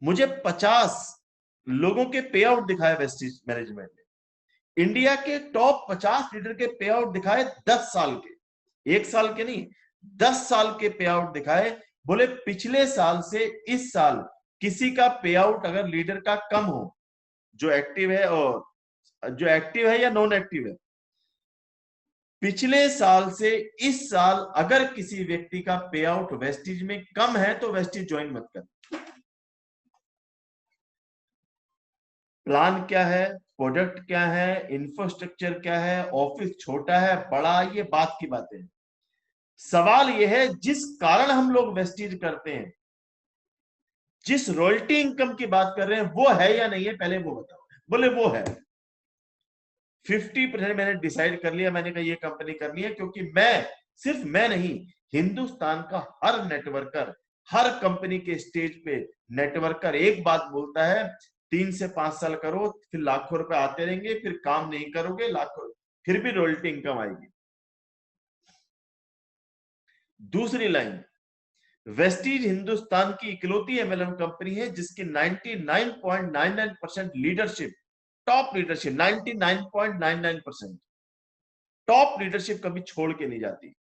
मुझे 50 लोगों के पे आउट दिखाए वेस्टीज मैनेजमेंट ने, इंडिया के टॉप 50 लीडर के पे आउट दिखाए 10 साल के। 1 साल के नहीं, 10 साल के पे आउट दिखाए। बोले पिछले साल से इस साल किसी का पे आउट अगर लीडर का कम हो, जो एक्टिव है और जो एक्टिव है या नॉन एक्टिव है, पिछले साल से इस साल अगर किसी व्यक्ति का पे आउट वेस्टीज में कम है तो वेस्टीज ज्वाइन मत कर। प्लान क्या है, प्रोडक्ट क्या है, इंफ्रास्ट्रक्चर क्या है, ऑफिस छोटा है बड़ा, ये बात की बातें हैं। सवाल यह है जिस कारण हम लोग वेस्टीज करते हैं, जिस रॉयल्टी इनकम की बात कर रहे हैं, वो है या नहीं है, पहले वो बताओ। बोले वो है। 50% मैंने डिसाइड कर लिया, मैंने कहा ये कंपनी करनी है, क्योंकि मैं, सिर्फ मैं नहीं, हिंदुस्तान का हर नेटवर्कर, हर कंपनी के स्टेज पे नेटवर्कर एक बात बोलता है, 3 से 5 साल करो, फिर लाखों रुपए आते रहेंगे, फिर काम नहीं करोगे, लाखों, फिर भी रॉयल्टी इनकम आएगी। दूसरी लाइन, वेस्टीज हिंदुस्तान की इकलौती एमएलएम कंपनी है जिसकी 99.99% leadership, top leadership 99.99% top leadership कभी छोड़ के नहीं जाती।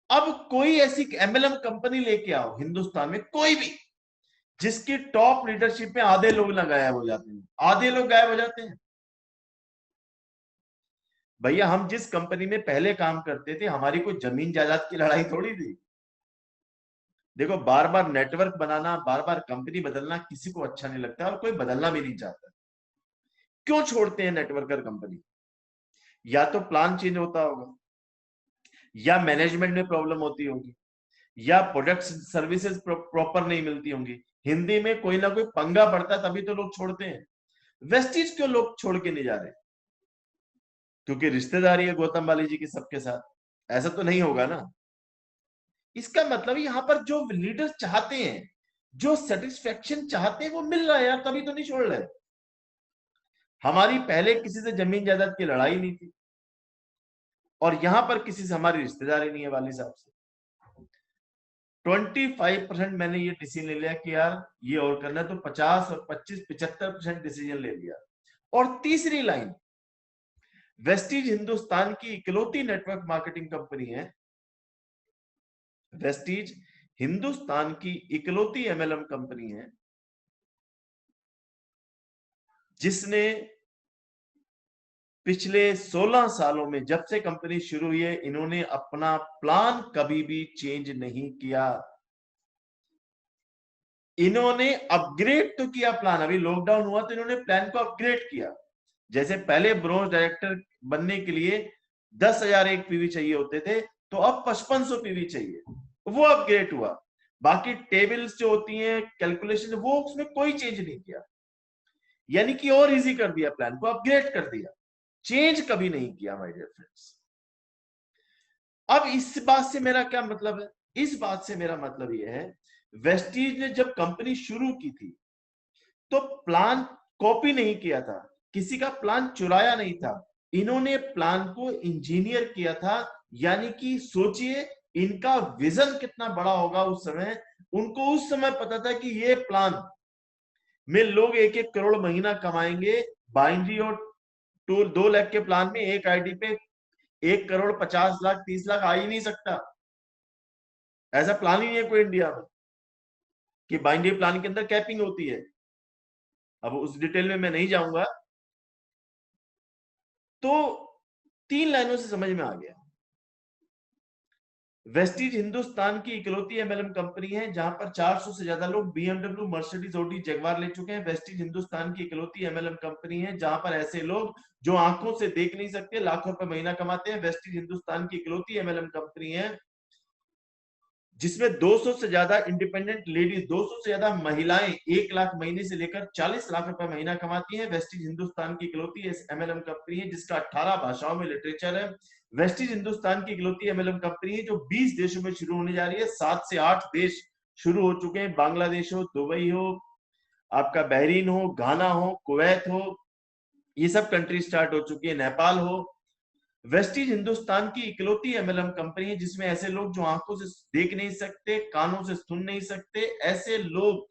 अब कोई ऐसी एमएलएम कंपनी लेके आओ हिंदुस्तान में, कोई भी, जिसकी टॉप लीडरशिप में आधे लोग ना गायब हो जाते हैं, आधे लोग गायब हो जाते हैं। भैया हम जिस कंपनी में पहले काम करते थे, हमारी कोई जमीन जायदाद की लड़ाई थोड़ी थी। देखो, बार बार नेटवर्क बनाना, बार बार कंपनी बदलना किसी को अच्छा नहीं लगता और कोई बदलना भी नहीं चाहता। क्यों छोड़ते हैं नेटवर्कर कंपनी? या तो प्लान चेंज होता होगा, या मैनेजमेंट में प्रॉब्लम होती होगी, या प्रोडक्ट सर्विसेज प्रॉपर नहीं मिलती होंगी। हिंदी में कोई ना कोई पंगा पड़ता है तभी तो लोग छोड़ते हैं। वेस्टीज क्यों लोग छोड़ के नहीं जा रहे? क्योंकि रिश्तेदारी है गौतम बाली जी की सबके साथ, ऐसा तो नहीं होगा ना। इसका मतलब यहां पर जो लीडर चाहते हैं, जो सेटिस्फेक्शन चाहते हैं, वो मिल रहा है यार, तभी तो नहीं छोड़ रहे। हमारी पहले किसी से जमीन जायदाद की लड़ाई नहीं थी, और यहां पर किसी से हमारी रिश्तेदारी नहीं है वाली साहब से। 25% मैंने ये डिसीजन ले लिया कि यार ये और करना है, तो 50 और 25 75% डिसीजन ले लिया। और तीसरी लाइन, वेस्टीज हिंदुस्तान की इकलौती नेटवर्क मार्केटिंग कंपनी है, वेस्टीज हिंदुस्तान की इकलौती एमएलएम कंपनी है जिसने पिछले 16 सालों में, जब से कंपनी शुरू हुई है, इन्होंने अपना प्लान कभी भी चेंज नहीं किया। इन्होंने अपग्रेड तो किया प्लान, अभी लॉकडाउन हुआ तो इन्होंने प्लान को अपग्रेड किया। जैसे पहले ब्रोंज डायरेक्टर बनने के लिए 10,000 एक पीवी चाहिए होते थे, तो अब 5500 पीवी चाहिए, वो अपग्रेड हुआ। बाकी टेबल्स जो होती हैं, कैलकुलेशन, वो उसमें कोई चेंज नहीं किया, यानी कि और इजी कर दिया, प्लान को अपग्रेड कर दिया, चेंज कभी नहीं किया माय डियर फ्रेंड्स। अब इस बात से मेरा क्या मतलब है? इस बात से मेरा मतलब यह है, वेस्टीज ने जब कंपनी शुरू की थी तो प्लान कॉपी नहीं किया था, किसी का प्लान चुराया नहीं था, इन्होंने प्लान को इंजीनियर किया था। यानी कि सोचिए इनका विजन कितना बड़ा होगा उस समय। उनको उस समय पता था कि ये प्लान में लोग 1-1 करोड़ महीना कमाएंगे, बाइनरी और 2 लाख के प्लान में एक आईडी पे 1 करोड़ 50 लाख 30 लाख आ ही नहीं सकता। ऐसा प्लान ही नहीं है कोई इंडिया में कि बाइनरी प्लान के अंदर कैपिंग होती है। अब उस डिटेल में मैं नहीं जाऊंगा। तो 3 लाइनों से समझ में आ गया, वेस्टीज हिंदुस्तान की इकलौती एमएलएम कंपनी है जहां पर 400 से ज्यादा लोग बीएमडब्ल्यू, मर्सिडीज, ऑडी, जगुआर ले चुके हैं। वेस्टीज हिंदुस्तान की इकलौती एमएलएम कंपनी है जहां पर ऐसे लोग जो आंखों से देख नहीं सकते लाखों रुपए महीना कमाते हैं। वेस्टीज हिंदुस्तान की इकलौती एमएलएम कंपनी है जिसमें 200 से ज्यादा इंडिपेंडेंट लेडीज, 200 से ज्यादा महिलाएं 1 लाख महीने से लेकर 40 लाख रुपए महीना कमाती हैं। वेस्टीज हिंदुस्तान की इकलौती एमएलएम कंपनी है जिसका 18 भाषाओं में लिटरेचर है। वेस्टीज हिंदुस्तान की इकलौती एमएलएम कंपनी है जो 20 देशों में शुरू होने जा रही है। 7 से 8 देश शुरू हो चुके हैं, बांग्लादेश हो, दुबई हो, आपका बहरीन हो, घाना हो, कुवैत हो, ये सब कंट्री स्टार्ट हो चुकी है, नेपाल हो। वेस्टीज हिंदुस्तान की इकलौती एमएलएम कंपनी है जिसमें ऐसे लोग जो आंखों से देख नहीं सकते, कानों से सुन नहीं सकते, ऐसे लोग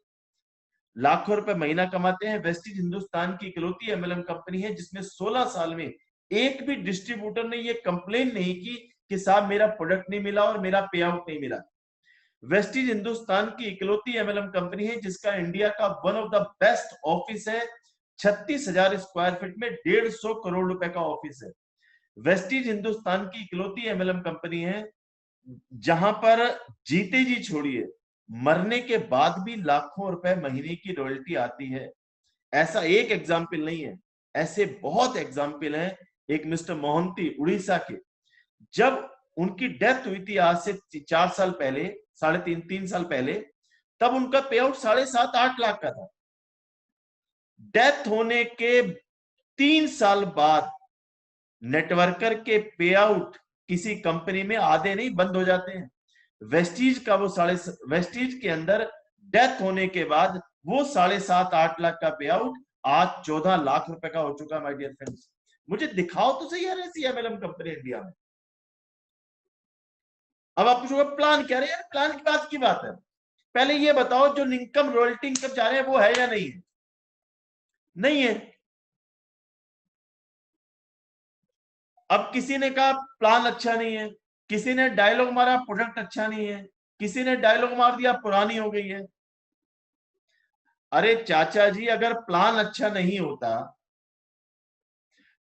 लाखों रुपए महीना कमाते हैं। वेस्टीज हिंदुस्तान की इकलौती एमएलएम कंपनी है जिसमें 16 साल में एक भी डिस्ट्रीब्यूटर ने ये कंप्लेन नहीं की कि साहब मेरा प्रोडक्ट नहीं मिला और मेरा पे आउट नहीं मिला। वेस्टीज हिंदुस्तान की इकलौती एमएलएम कंपनी है जिसका इंडिया का one of the best office है। 36,000 स्क्वायर फीट में 150 करोड़ रुपए का ऑफिस है। वेस्टीज हिंदुस्तान की इकलौती एमएलएम कंपनी है जहां पर जीते जी छोड़िए, मरने के बाद भी लाखों रुपए महीने की रॉयल्टी आती है। ऐसा एक एग्जाम्पल नहीं है, ऐसे बहुत एग्जाम्पल हैं। एक मिस्टर मोहंती उड़ीसा के, जब उनकी डेथ हुई थी आज से 4 साल पहले, 3.5 3 साल पहले, तब उनका पे आउट 7.5 8 लाख का था। डेथ होने के 3 साल बाद नेटवर्कर के पे आउट किसी कंपनी में आधे नहीं बंद हो जाते हैं। वेस्टीज का वो वेस्टीज के अंदर डेथ होने के बाद वो 7.5 8 लाख का पे आउट आज 14 लाख रुपए का हो चुका। माय डियर फ्रेंड्स, मुझे दिखाओ तो सही यार ऐसी एमएलएम कंपनी इंडिया में। अब आप पूछोगे प्लान क्या है यार, प्लान की बात है। पहले ये बताओ जो इनकम रॉयल्टी इनकम जा रहे हैं वो है या नहीं है? नहीं है। अब किसी ने कहा प्लान अच्छा नहीं है, किसी ने डायलॉग मारा प्रोडक्ट अच्छा नहीं है, किसी ने डायलॉग मार दिया पुरानी हो गई है। अरे चाचा जी, अगर प्लान अच्छा नहीं होता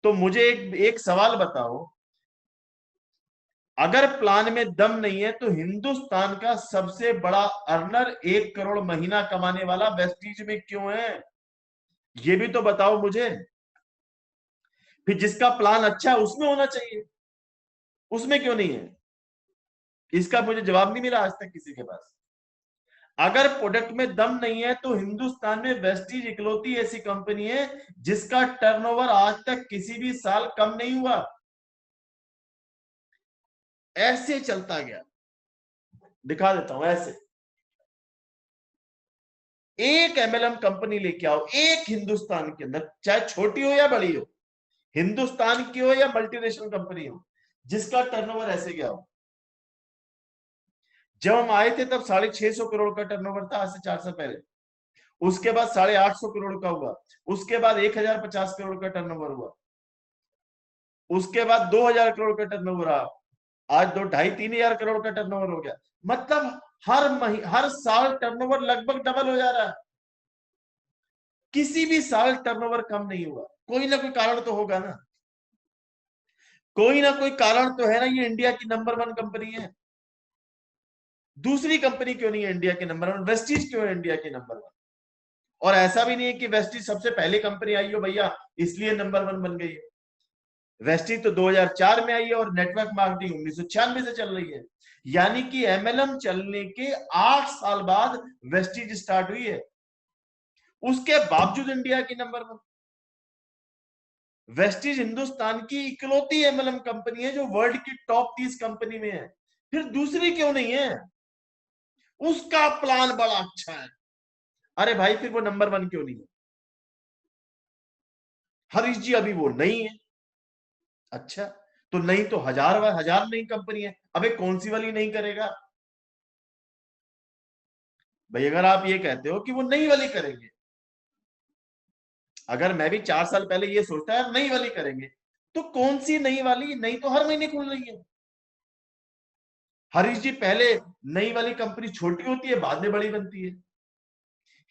तो मुझे एक सवाल बताओ, अगर प्लान में दम नहीं है तो हिंदुस्तान का सबसे बड़ा अर्नर 1 करोड़ महीना कमाने वाला वेस्टीज में क्यों है? ये भी तो बताओ मुझे। फिर जिसका प्लान अच्छा है उसमें होना चाहिए, उसमें क्यों नहीं है? इसका मुझे जवाब नहीं मिला आज तक किसी के पास। अगर प्रोडक्ट में दम नहीं है तो हिंदुस्तान में वेस्टीज इकलौती ऐसी कंपनी है जिसका टर्नओवर आज तक किसी भी साल कम नहीं हुआ। ऐसे चलता गया, दिखा देता हूं ऐसे। एक एमएलएम कंपनी लेके आओ, एक हिंदुस्तान के अंदर, चाहे छोटी हो या बड़ी हो, हिंदुस्तान की हो या मल्टीनेशनल कंपनी हो, जिसका टर्नओवर ऐसे गया हो। जब हम आए थे तब 650 करोड़ का टर्नओवर था, आज से 4 साल पहले। उसके बाद 850 करोड़ का हुआ, उसके बाद 1050 करोड़ का टर्नओवर हुआ, उसके बाद 2000 करोड़ का टर्नओवर रहा, आज 2 2.5 3 हजार करोड़ का टर्नओवर हो गया। मतलब हर साल टर्नओवर लगभग डबल हो जा रहा है। किसी भी साल टर्नओवर कम नहीं हुआ। कोई ना कोई कारण तो होगा ना, कोई ना कोई कारण तो है ना। ये इंडिया की नंबर 1 कंपनी है, दूसरी कंपनी क्यों नहीं है इंडिया के नंबर 1? वेस्टीज क्यों है इंडिया के नंबर 1? और ऐसा भी नहीं है कि वेस्टीज सबसे पहले कंपनी आई हो भैया इसलिए नंबर 1 बन गई है। वेस्टीज तो 2004 में आई है और नेटवर्क मार्केटिंग 1996 से चल रही है। यानी कि एमएलएम चलने के 8 साल बाद वेस्टीज स्टार्ट हुई है, उसके बावजूद इंडिया की नंबर 1। वेस्टीज हिंदुस्तान की इकलौती एमएलएम कंपनी है जो वर्ल्ड की टॉप 30 कंपनी में है। फिर दूसरी क्यों नहीं है? उसका प्लान बड़ा अच्छा है। अरे भाई फिर वो नंबर 1 क्यों नहीं है? हरीश जी अभी वो नहीं है। अच्छा, तो नहीं तो हजार हजार नई कंपनी है, अबे कौन सी वाली नहीं करेगा? भाई अगर आप ये कहते हो कि वो नई वाली करेंगे, अगर मैं भी 4 साल पहले ये सोचता है नई वाली करेंगे, तो कौन सी नई वाली? नई तो हर महीने खुल रही है। हरीश जी पहले नई वाली कंपनी छोटी होती है बाद में बड़ी बनती है।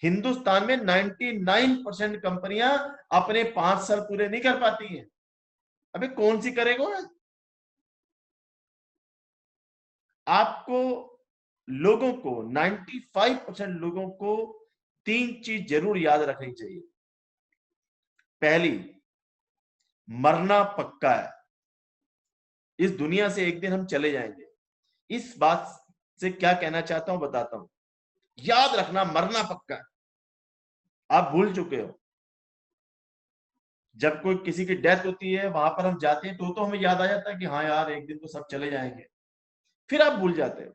हिंदुस्तान में 99% कंपनियां अपने 5 साल पूरे नहीं कर पाती हैं। अबे कौन सी करेगा? आपको लोगों को 95% लोगों को 3 चीज जरूर याद रखनी चाहिए। पहली, मरना पक्का है, इस दुनिया से एक दिन हम चले जाएंगे। इस बात से क्या कहना चाहता हूं बताता हूं। याद रखना, मरना पक्का है। आप भूल चुके हो, जब कोई किसी की डेथ होती है वहां पर हम जाते हैं तो हमें याद आ जाता है कि हाँ यार एक दिन तो सब चले जाएंगे, फिर आप भूल जाते हो।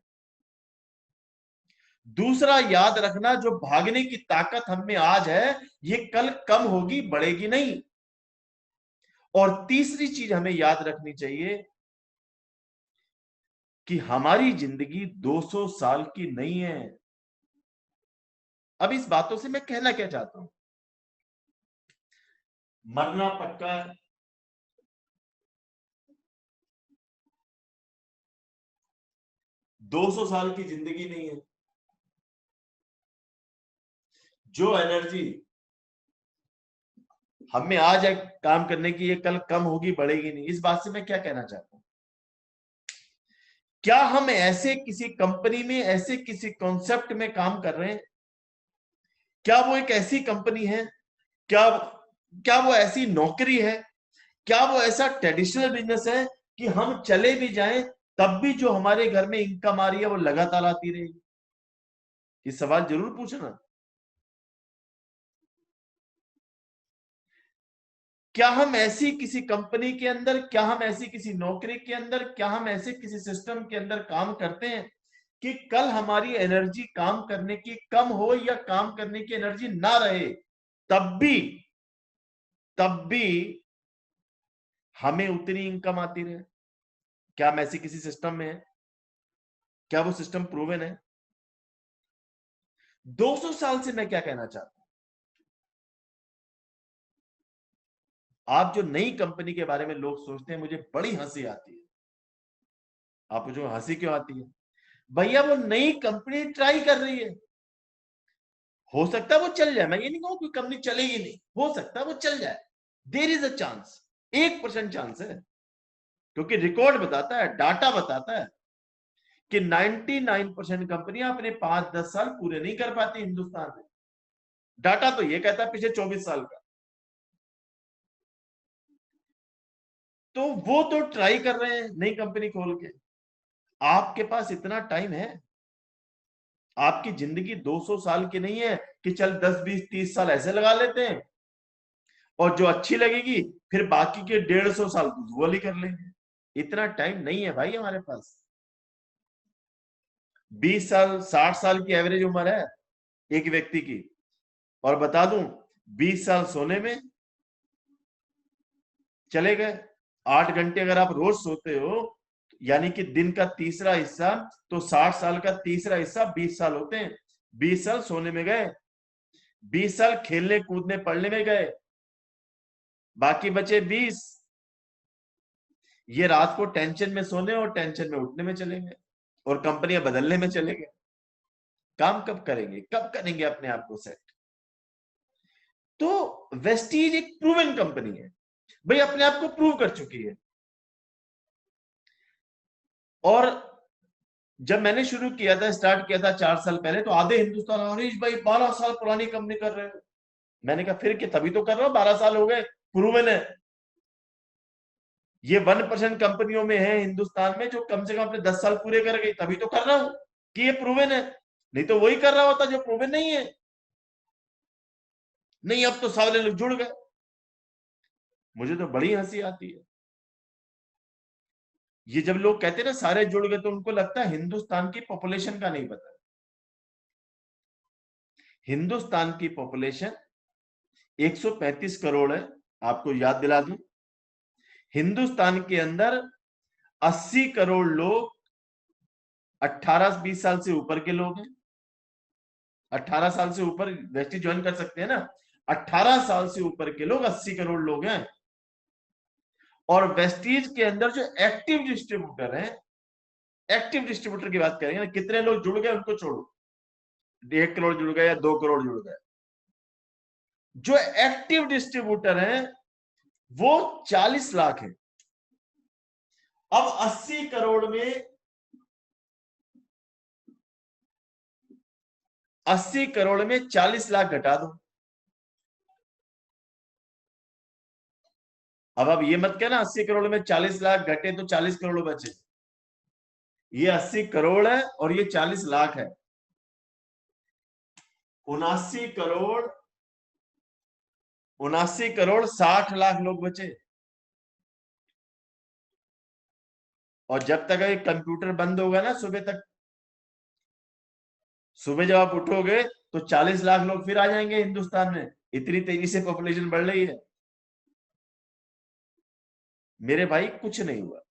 दूसरा, याद रखना जो भागने की ताकत हम में आज है ये कल कम होगी, बढ़ेगी नहीं। और तीसरी चीज हमें याद रखनी चाहिए कि हमारी जिंदगी 200 साल की नहीं है। अब इस बातों से मैं कहना क्या चाहता हूं? मरना पक्का है, 200 साल की जिंदगी नहीं है। जो एनर्जी हमें आज है काम करने की, ये कल कम होगी, बढ़ेगी नहीं। इस बात से मैं क्या कहना चाहता हूं, क्या हम ऐसे किसी कंपनी में, ऐसे किसी कॉन्सेप्ट में काम कर रहे हैं? क्या वो एक ऐसी कंपनी है? क्या क्या वो ऐसी नौकरी है? क्या वो ऐसा ट्रेडिशनल बिजनेस है कि हम चले भी जाएं तब भी जो हमारे घर में इनकम आ रही है वो लगातार आती रहेगी? ये सवाल जरूर पूछना। क्या हम ऐसी किसी कंपनी के अंदर, क्या हम ऐसी किसी नौकरी के अंदर, क्या हम ऐसे किसी सिस्टम के अंदर काम करते हैं कि कल हमारी एनर्जी काम करने की कम हो या काम करने की एनर्जी ना रहे, तब भी हमें उतनी इनकम आती रहे? क्या हम ऐसी किसी सिस्टम में है? क्या वो सिस्टम प्रूवन है? 200 साल से मैं क्या कहना चाहता हूं, आप जो नई कंपनी के बारे में लोग सोचते हैं, मुझे बड़ी हंसी आती है। आपको जो हंसी क्यों आती है? भैया वो नई कंपनी ट्राई कर रही है, हो सकता है वो चल जाए, मैं ये नहीं कहूं कोई कंपनी चलेगी नहीं, हो सकता है वो चल जाए। There is a chance, 1% chance है। क्योंकि रिकॉर्ड बताता है, डाटा बताता है कि 99% कंपनियां अपने 5-10 साल पूरे नहीं कर पाती हिंदुस्तान में। डाटा तो ये कहता है पिछले 24 साल का। तो वो तो ट्राई कर रहे हैं नई कंपनी खोल के। आपके पास इतना टाइम है? आपकी जिंदगी 200 साल की नहीं है कि चल 10, 20, 30 साल ऐसे लगा लेते हैं और जो अच्छी लगेगी फिर बाकी के 150 साल वो वाली कर लेंगे। इतना टाइम नहीं है भाई हमारे पास। 20 साल, 60 साल की एवरेज उम्र है एक व्यक्ति की। और बता दूं, 20 साल सोने में चले गए। 8 घंटे अगर आप रोज सोते हो, यानी कि दिन का तीसरा हिस्सा, तो 60 साल का तीसरा हिस्सा 20 साल होते हैं। 20 साल सोने में गए, 20 साल खेलने कूदने पढ़ने में गए, बाकी बचे 20। ये रात को टेंशन में सोने और टेंशन में उठने में चले गए और कंपनियां बदलने में चले गए। काम कब करेंगे, कब करेंगे अपने आप को सेट? तो वेस्टीज एक प्रूवन कंपनी है भाई, अपने आप को प्रूव कर चुकी है। और जब मैंने शुरू किया था, स्टार्ट किया था 4 साल पहले, तो आधे हिंदुस्तान, हरीश भाई 12 साल पुरानी कंपनी कर रहे हो। मैंने कहा फिर कि तभी तो कर रहा हूं, 12 साल हो गए, प्रूवन है। ये 1% कंपनियों में है हिंदुस्तान में जो कम से कम अपने 10 साल पूरे कर गई, तभी तो कर रहा हूं कि ये प्रूवन है। नहीं तो वही कर रहा होता जो प्रूवन नहीं है। नहीं, अब तो सारे लोग जुड़ गए। मुझे तो बड़ी हंसी आती है ये जब लोग कहते हैं ना सारे जुड़ गए, तो उनको लगता है हिंदुस्तान की पॉपुलेशन का नहीं पता। हिंदुस्तान की पॉपुलेशन 135 करोड़ है। आपको याद दिला दूं, हिंदुस्तान के अंदर 80 करोड़ लोग 18-20 साल से ऊपर के लोग हैं। 18 साल से ऊपर वेस्टी ज्वाइन कर सकते हैं ना। 18 साल से ऊपर के लोग 80 करोड़ लोग हैं। और वेस्टीज के अंदर जो एक्टिव डिस्ट्रीब्यूटर हैं, एक्टिव डिस्ट्रीब्यूटर की बात करेंगे ना, कितने लोग जुड़ गए उनको छोड़ो, 1 करोड़ जुड़ गए या 2 करोड़ जुड़ गए, जो एक्टिव डिस्ट्रीब्यूटर हैं वो 40 लाख है। अब 80 करोड़ में 80 करोड़ में 40 लाख घटा दो। अब आप ये मत कहना 80 करोड़ में 40 लाख घटे तो 40 करोड़ बचे। ये 80 करोड़ है और ये 40 लाख है। 79 करोड़, 79 करोड़ 60 लाख लोग बचे। और जब तक ये कंप्यूटर बंद होगा ना सुबह तक, सुबह जब आप उठोगे तो 40 लाख लोग फिर आ जाएंगे हिंदुस्तान में। इतनी तेजी से पॉपुलेशन बढ़ रही है मेरे भाई, कुछ नहीं हुआ।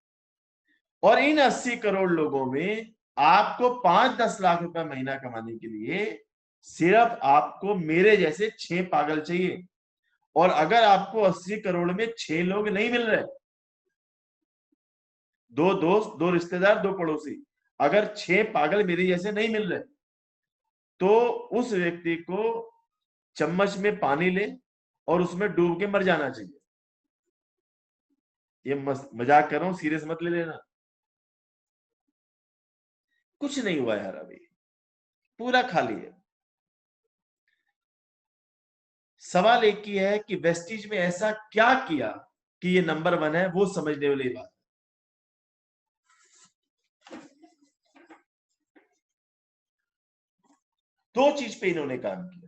और इन 80 करोड़ लोगों में आपको 5-10 लाख रुपए महीना कमाने के लिए सिर्फ आपको मेरे जैसे 6 पागल चाहिए। और अगर आपको 80 करोड़ में 6 लोग नहीं मिल रहे, 2 दोस्त, 2 रिश्तेदार, 2 पड़ोसी, अगर 6 पागल मेरे जैसे नहीं मिल रहे तो उस व्यक्ति को चम्मच में पानी ले और उसमें डूब के मर जाना चाहिए। ये मजाक कर रहा हूं, सीरियस मत ले लेना। कुछ नहीं हुआ यार, अभी पूरा खाली है। सवाल एक ही है कि वेस्टीज में ऐसा क्या किया कि ये नंबर 1 है, वो समझने वाली बात। दो चीज पे इन्होंने काम किया।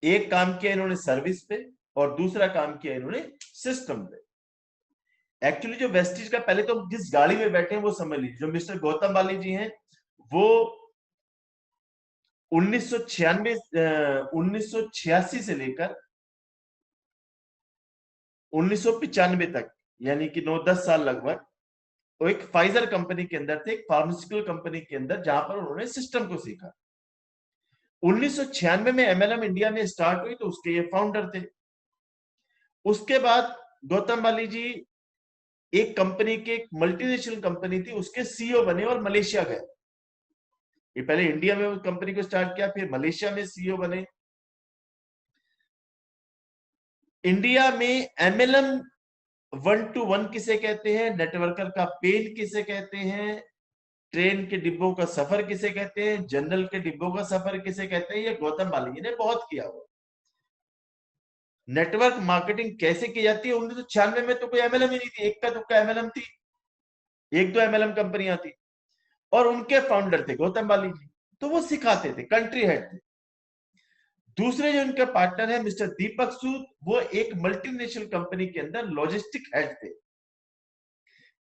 एक काम किया इन्होंने सर्विस पे और दूसरा काम किया इन्होंने सिस्टम पे। एक्चुअली जो वेस्टीज का, पहले तो जिस गाड़ी में बैठे हैं वो समझ लीजिए, जो मिस्टर गौतम वाली जी हैं वो 1996 1986 से लेकर 1995 तक, यानी कि 9-10 साल लगभग, वो एक फाइजर कंपनी के अंदर थे, एक फार्मास्यूटिकल कंपनी के अंदर, जहां पर उन्होंने सिस्टम को सीखा। 1996 में एमएलएम इंडिया में स्टार्ट हुई तो उसके ये फाउंडर थे। उसके बाद गौतम वाली जी एक कंपनी के, एक मल्टीनेशनल कंपनी थी, उसके सीईओ बने और मलेशिया गए। ये पहले इंडिया में उस कंपनी को स्टार्ट किया, फिर मलेशिया में सीईओ बने। इंडिया में एमएलएम 1-to-1 किसे कहते हैं, नेटवर्कर का पेन किसे कहते हैं, ट्रेन के डिब्बों का सफर किसे कहते हैं, जनरल के डिब्बों का सफर किसे कहते हैं, ये गौतम बाली ने बहुत किया हुआ। नेटवर्क मार्केटिंग कैसे की जाती है, 1996 में तो कोई एमएलएम ही नहीं थी, एक का तुक्का एमएलएम थी, एक दो एमएलएम कंपनियां थी, और उनके फाउंडर थे गौतम बाली जी, तो वो सिखाते थे, कंट्री हेड थे। दूसरे जो इनके पार्टनर है मिस्टर दीपक सूद, वो एक मल्टीनेशनल कंपनी के अंदर लॉजिस्टिक हेड थे।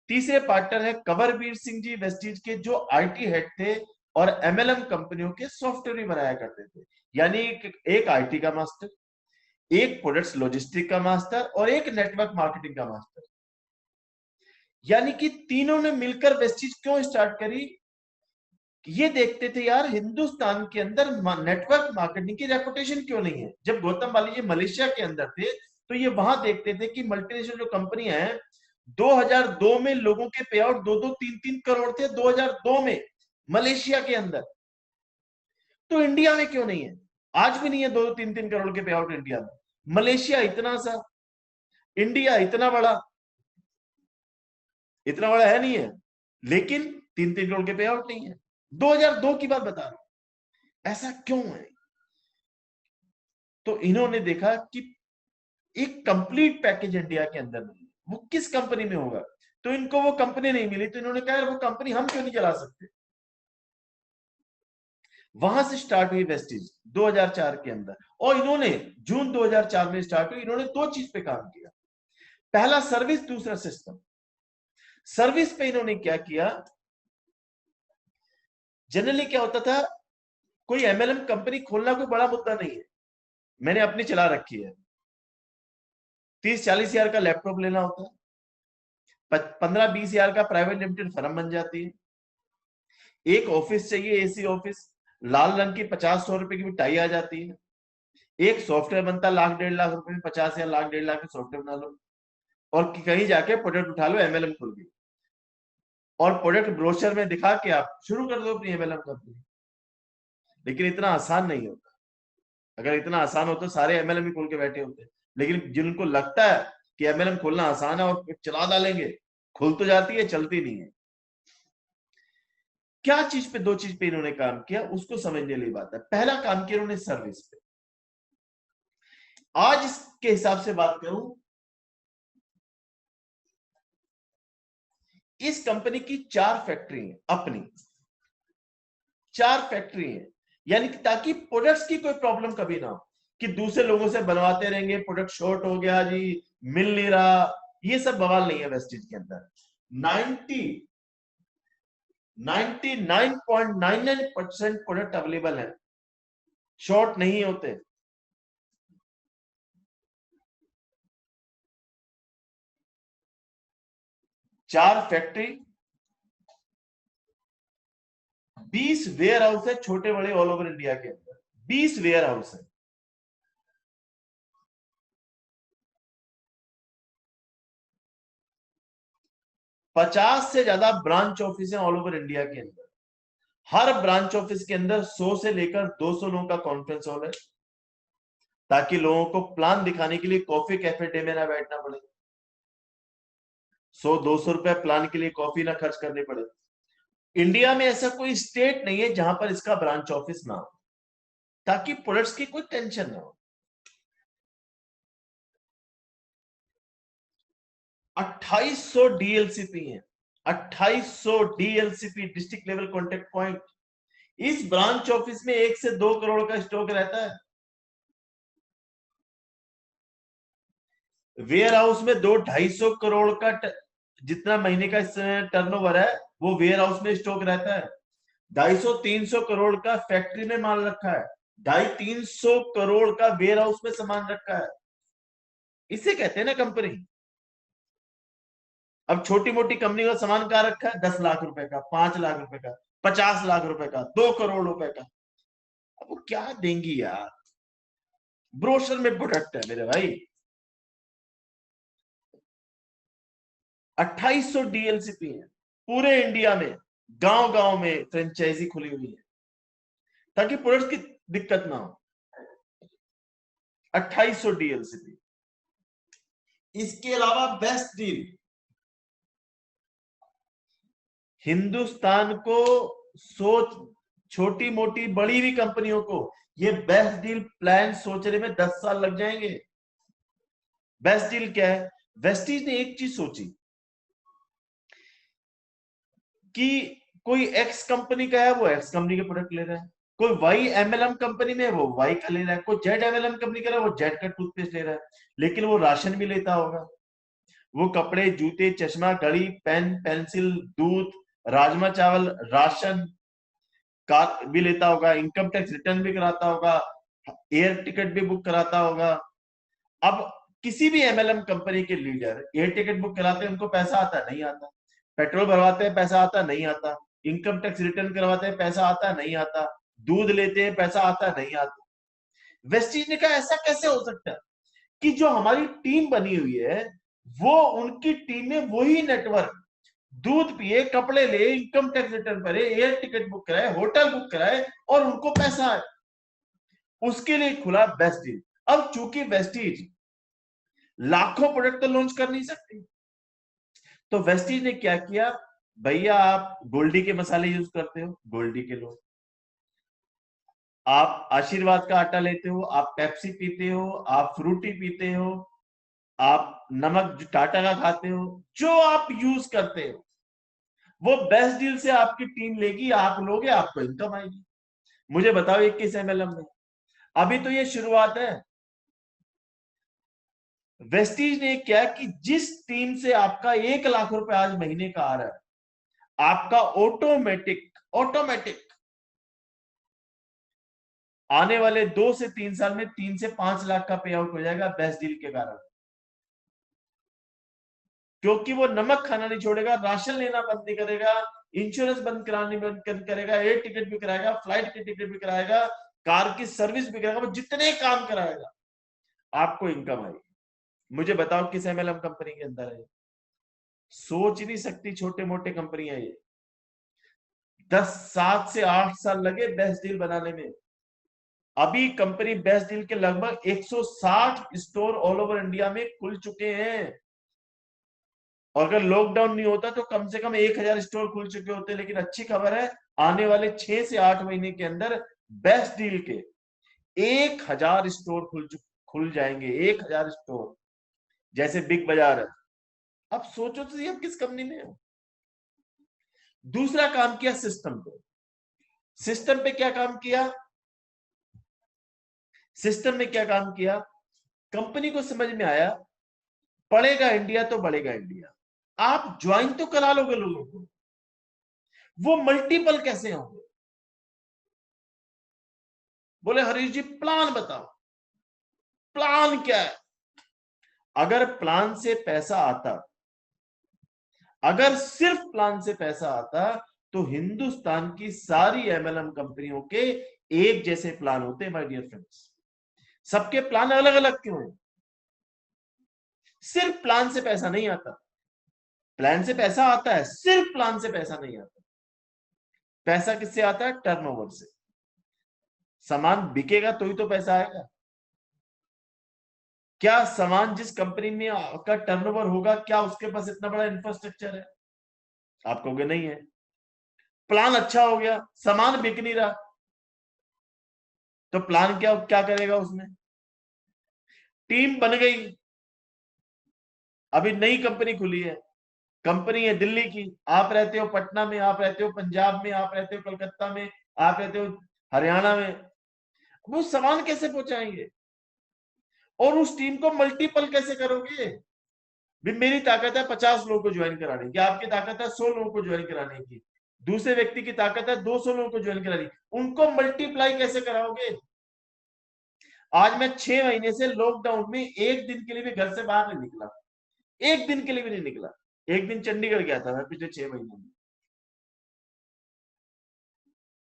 तीसरे पार्टनर है कंवरवीर सिंह जी वेस्टीज के, जो आईटी हेड थे और एमएलएम कंपनियों के सॉफ्टवेयर भी बनाया करते थे। यानी एक आईटी का मास्टर, एक प्रोडक्ट्स लॉजिस्टिक का मास्टर और एक नेटवर्क मार्केटिंग का मास्टर। यानी कि तीनों ने मिलकर वेस्टीज क्यों स्टार्ट करी, ये देखते थे यार हिंदुस्तान के अंदर नेटवर्क मार्केटिंग की रेपुटेशन क्यों नहीं है। जब गौतम बाली जी मलेशिया के अंदर थे तो ये वहां देखते थे कि मल्टीनेशनल जो कंपनियां हैं, 2002 में लोगों के पे आउट 2-2, 3-3 करोड़ थे 2002 में मलेशिया के अंदर, तो इंडिया में क्यों नहीं है? आज भी नहीं है 2-2, 3-3 करोड़ के पे आउट इंडिया में। मलेशिया इतना सा, इंडिया इतना बड़ा है नहीं है, लेकिन 3-3 करोड़ के पे आउट नहीं है। 2002 की बात बता रहा हूं, ऐसा क्यों है? तो इन्होंने देखा कि एक कंप्लीट पैकेज इंडिया के अंदर नहीं है, वो किस कंपनी में होगा? तो इनको वो कंपनी नहीं मिली, तो इन्होंने कहा वो कंपनी हम क्यों नहीं चला सकते। वहां से स्टार्ट हुई वेस्टीज 2004 के अंदर, और इन्होंने जून 2004 में स्टार्ट हुई, इन्होंने दो चीज पे काम किया, पहला सर्विस, दूसरा सिस्टम। सर्विस पे इन्होंने क्या किया, जनरली क्या होता था, कोई एमएलएम कंपनी खोलना कोई बड़ा मुद्दा नहीं है, मैंने अपनी चला रखी है, 30-40 हजार का लैपटॉप लेना होता है, 15-20 हजार का प्राइवेट लिमिटेड फर्म बन जाती है, एक ऑफिस चाहिए, एसी ऑफिस, लाल रंग की 50-100 रुपए की मिठाई आ जाती है, एक सॉफ्टवेयर बनता 1-1.5 लाख रुपए में, 50 या 1-1.5 लाख में सॉफ्टवेयर बना लो, और कहीं जाके प्रोडक्ट उठा लो, एमएलएम खुल गई, और प्रोडक्ट ब्रोशर में दिखा के आप शुरू कर दो अपनी एमएलएम कंपनी। लेकिन इतना आसान नहीं होता, अगर इतना आसान होता तो सारे एमएलएम ही खोल के बैठे होते। लेकिन जिनको लगता है कि एमएलएम खोलना आसान है और चला डालेंगे, खुल तो जाती है, चलती नहीं है। क्या चीज पे, दो चीज पे इन्होंने काम किया, उसको समझने वाली बात है। पहला काम किया इन्होंने सर्विस पे। आज इसके हिसाब से बात करूं, इस कंपनी की 4 फैक्ट्री है अपनी, 4 फैक्ट्री है, यानी कि ताकि प्रोडक्ट्स की कोई प्रॉब्लम कभी ना हो कि दूसरे लोगों से बनवाते रहेंगे, प्रोडक्ट शॉर्ट हो गया जी, मिल नहीं रहा, ये सब बवाल नहीं है वेस्टेज के अंदर। 99.99% प्रोडक्ट अवेलेबल है, शॉर्ट नहीं होते। चार फैक्ट्री, 20 वेयर हाउस है छोटे बड़े ऑल ओवर इंडिया के अंदर, 20 वेयर हाउस है। पचास से ज्यादा ब्रांच ऑफिस है ऑल ओवर इंडिया के अंदर। हर ब्रांच ऑफिस के अंदर 100 से लेकर 200 लोगों का कॉन्फ्रेंस हॉल है, ताकि लोगों को प्लान दिखाने के लिए कॉफी कैफे डे में ना बैठना पड़े, 100-200 रुपए प्लान के लिए कॉफी ना खर्च करनी पड़े। इंडिया में ऐसा कोई स्टेट नहीं है जहां पर इसका ब्रांच ऑफिस ना हो, ताकि प्रोडक्ट्स की कोई टेंशन ना हो। 2800 डीएलसीपी है, 2800 डीएलसीपी, डिस्ट्रिक्ट लेवल कॉन्टेक्ट पॉइंट। इस ब्रांच ऑफिस में 1 से 2 करोड़ का स्टॉक रहता है। वेयर हाउस में 200-250 करोड़ का जितना महीने का टर्नओवर है, वो वेयर हाउस में स्टॉक रहता है। 250-300 करोड़ का फैक्ट्री में माल रखा है, 250-300 करोड़ का वेयर हाउस में सामान रखा है। इसे कहते हैं ना कंपनी। अब छोटी मोटी कंपनी का सामान कहाँ रखा है? 10 लाख रुपए का, 5 लाख रुपए का, 50 लाख रुपए का, 2 करोड़ रुपए का। अब वो क्या देंगी यार? ब्रोशर में प्रोडक्ट है मेरे भाई। 2800 डीएलसीपी है पूरे इंडिया में, गांव गांव में फ्रेंचाइजी खुली हुई है, ताकि प्रोडक्ट की दिक्कत ना हो। 2800 डीएलसीपी। इसके अलावा बेस्ट डील, हिंदुस्तान को सोच, छोटी मोटी बड़ी भी कंपनियों को ये बेस्ट डील प्लान सोचने में 10 साल लग जाएंगे। बेस्ट डील क्या है? वेस्टीज ने एक चीज सोची कि कोई एक्स कंपनी का है, वो एक्स कंपनी के प्रोडक्ट ले रहा है, कोई वाई एमएलएम कंपनी में वो वाई का ले रहा है, कोई जेड एमएलएम कंपनी का वो जेड का टूथपेस्ट ले रहा है, लेकिन वो राशन भी लेता होगा, वो कपड़े जूते चश्मा घड़ी पेन पेंसिल दूध राजमा चावल राशन कार भी लेता होगा, इनकम टैक्स रिटर्न भी कराता होगा, एयर टिकट भी बुक कराता होगा। अब किसी भी एमएलएम कंपनी के लीडर एयर टिकट बुक कराते हैं, उनको पैसा आता नहीं आता, पेट्रोल भरवाते हैं पैसा आता नहीं आता, इनकम टैक्स रिटर्न करवाते हैं पैसा आता नहीं आता, दूध लेते हैं पैसा आता नहीं आता। वेस्टीज ने कहा ऐसा कैसे हो सकता है कि जो हमारी टीम बनी हुई है, वो उनकी टीम में वही नेटवर्क दूध पिए कपड़े ले इनकम टैक्स रिटर्न करे एयर टिकट बुक कराए होटल बुक कराए और उनको पैसा आए। उसके लिए खुला वेस्टीज। अब चूंकि वेस्टीज लाखों प्रोडक्ट तो लॉन्च कर नहीं सकती, तो वेस्टीज ने क्या किया, भैया आप गोल्डी के मसाले यूज करते हो, गोल्डी के लो, आप आशीर्वाद का आटा लेते हो, आप पेप्सी पीते हो, आप फ्रूटी पीते हो, आप नमक टाटा का खाते हो, जो आप यूज करते हो वो बेस्ट डील से आपकी टीम लेगी, आप लोगे, आपको इनकम आएगी। मुझे बताओ 21 एमएलएम में, अभी तो ये शुरुआत है। वेस्टीज ने क्या कि जिस टीम से आपका 1 लाख रुपए आज महीने का आ रहा है, आपका ऑटोमेटिक ऑटोमेटिक आने वाले 2 से 3 साल में 3 से 5 लाख का पे आउट हो जाएगा बेस्ट डील के कारण। क्योंकि वो नमक खाना नहीं छोड़ेगा, राशन लेना बंद नहीं करेगा, इंश्योरेंस बंद करानी बंद करेगा, एयर टिकट भी कराएगा, फ्लाइट की टिकट भी कराएगा, कार की सर्विस भी कराएगा, वो जितने काम कराएगा आपको इनकम आएगी। मुझे बताओ किस एमएलएम कंपनी के अंदर है? सोच ही नहीं सकती छोटे मोटे कंपनियां ये। 7 से 8 साल लगे बेस्ट डील बनाने में। अभी कंपनी बेस्ट डील के लगभग 160 स्टोर ऑल ओवर इंडिया में खुल चुके हैं, और अगर लॉकडाउन नहीं होता तो कम से कम 1000 स्टोर खुल चुके होते। लेकिन अच्छी खबर है, आने वाले 6 से 8 महीने के अंदर बेस्ट डील के 1000 स्टोर खुल जाएंगे, 1000 स्टोर, जैसे बिग बाजार है। अब सोचो तो ये किस कंपनी में है। दूसरा काम किया सिस्टम पे। सिस्टम पे क्या काम किया? सिस्टम में क्या काम किया? कंपनी को समझ में आया पढ़ेगा इंडिया तो बढ़ेगा इंडिया, आप ज्वाइन तो करा लोगे लोगों को, वो मल्टीपल कैसे होंगे? बोले हरीश जी प्लान बताओ। प्लान क्या है? अगर प्लान से पैसा आता, अगर सिर्फ प्लान से पैसा आता तो हिंदुस्तान की सारी एमएलएम कंपनियों के एक जैसे प्लान होते हैं माय डियर फ्रेंड्स। सबके प्लान अलग अलग क्यों है? सिर्फ प्लान से पैसा नहीं आता। प्लान से पैसा आता है, सिर्फ प्लान से पैसा नहीं आता। पैसा किससे आता है? टर्नओवर से। सामान बिकेगा तो ही तो पैसा आएगा। क्या सामान जिस कंपनी में का टर्नओवर होगा, क्या उसके पास इतना बड़ा इंफ्रास्ट्रक्चर है? आप कहोगे नहीं है। प्लान अच्छा हो गया, सामान बिक नहीं रहा, तो प्लान क्या क्या करेगा उसमें? टीम बन गई, अभी नई कंपनी खुली है, कंपनी है दिल्ली की, आप रहते हो पटना में, आप रहते हो पंजाब में, आप रहते हो कलकत्ता में, आप रहते हो हरियाणा में। वो सामान कैसे पहुंचाएंगे? और उस टीम को मल्टीपल कैसे करोगे? भी मेरी ताकत है 50 लोगों को ज्वाइन कराने की, आपकी ताकत है 100 लोगों को ज्वाइन कराने की, दूसरे व्यक्ति की ताकत है 200 लोगों को ज्वाइन कराने की, उनको मल्टीप्लाई कैसे कराओगे? आज मैं 6 महीने से लॉकडाउन में एक दिन के लिए भी घर से बाहर नहीं निकला, एक दिन के लिए भी नहीं निकला। एक दिन चंडीगढ़ गया था मैं पिछले 6 महीने में।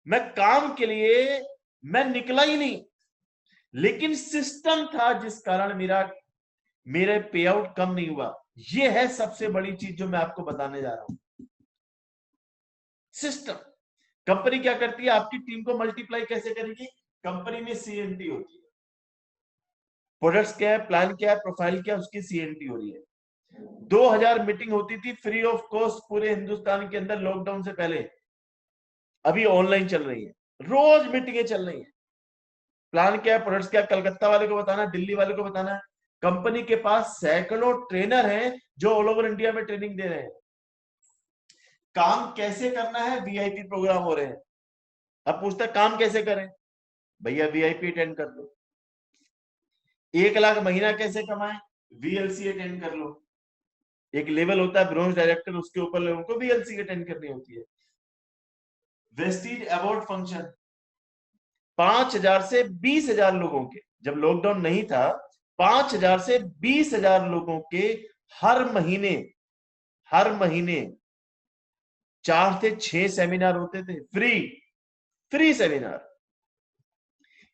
मैं काम के लिए मैं निकला ही नहीं, लेकिन सिस्टम था जिस कारण मेरे पे आउट कम नहीं हुआ। ये है सबसे बड़ी चीज जो मैं आपको बताने जा रहा हूं। सिस्टम। कंपनी क्या करती है? आपकी टीम को मल्टीप्लाई कैसे करेगी? कंपनी में सीएनटी होती है, प्रोडक्ट्स क्या है, प्लान क्या है, प्रोफाइल क्या है, उसकी सीएनटी हो रही है। 2000 मीटिंग होती थी फ्री ऑफ कॉस्ट पूरे हिंदुस्तान के अंदर लॉकडाउन से पहले, अभी ऑनलाइन चल रही है, रोज मीटिंगें चल रही है। प्लान क्या है, प्रोडक्ट्स क्या है, कलकत्ता वाले को बताना, दिल्ली वाले को बताना है। कंपनी के पास सैकड़ों ट्रेनर हैं जो ऑल ओवर इंडिया में ट्रेनिंग दे रहे हैं। काम कैसे करना है? वीआईपी प्रोग्राम हो रहे हैं। अब पूछता है काम कैसे करें? भैया वीआईपी अटेंड कर लो। 1 लाख महीना कैसे कमाएं? वीएलसी अटेंड कर लो। एक लेवल होता है ब्रोंज डायरेक्टर, उसके ऊपर लोगों को वीएलसी अटेंड करनी होती है। वेस्टीज अवार्ड फंक्शन 5,000 से 20,000 लोगों के, जब लॉकडाउन नहीं था, 5,000 से 20,000 लोगों के हर महीने 4 से 6 सेमिनार होते थे, फ्री फ्री सेमिनार।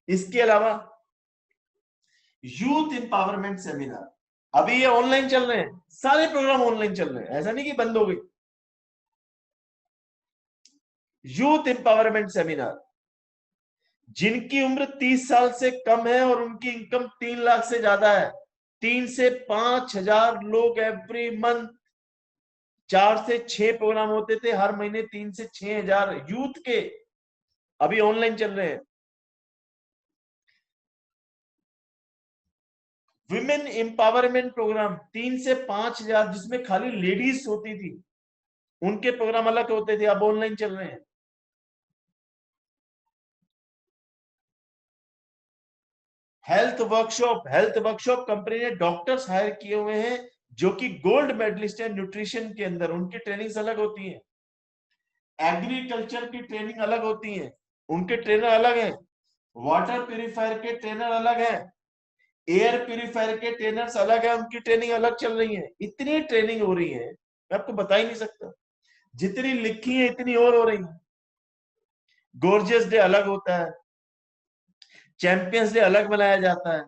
इसके अलावा यूथ एम्पावरमेंट सेमिनार, अभी ये ऑनलाइन चल रहे हैं, सारे प्रोग्राम ऑनलाइन चल रहे हैं, ऐसा नहीं कि बंद हो गई। यूथ एम्पावरमेंट सेमिनार, जिनकी उम्र 30 साल से कम है और उनकी इनकम 3 लाख से ज्यादा है, 3 से 5,000 लोग एवरी मंथ, 4 से 6 प्रोग्राम होते थे हर महीने, 3 से 6,000 यूथ के अभी ऑनलाइन चल रहे हैं। विमेन एम्पावरमेंट प्रोग्राम 3 से 5,000, जिसमें खाली लेडीज होती थी, उनके प्रोग्राम अलग होते थे, अब ऑनलाइन चल रहे हैं। हेल्थ वर्कशॉप कंपनी ने डॉक्टर्स हायर किए हुए हैं जो कि गोल्ड मेडलिस्ट है न्यूट्रिशन के अंदर, उनकी ट्रेनिंग्स अलग होती हैं। एग्रीकल्चर की ट्रेनिंग अलग होती है, उनके ट्रेनर अलग हैं। वाटर प्यूरिफायर के ट्रेनर अलग हैं, एयर प्यूरिफायर के ट्रेनर्स अलग है, उनकी ट्रेनिंग अलग चल रही है। इतनी ट्रेनिंग हो रही है, मैं आपको बता ही नहीं सकता। जितनी लिखी है इतनी और हो रही है। गोर्जियस डे अलग होता है, चैंपियंस डे अलग मनाया जाता है,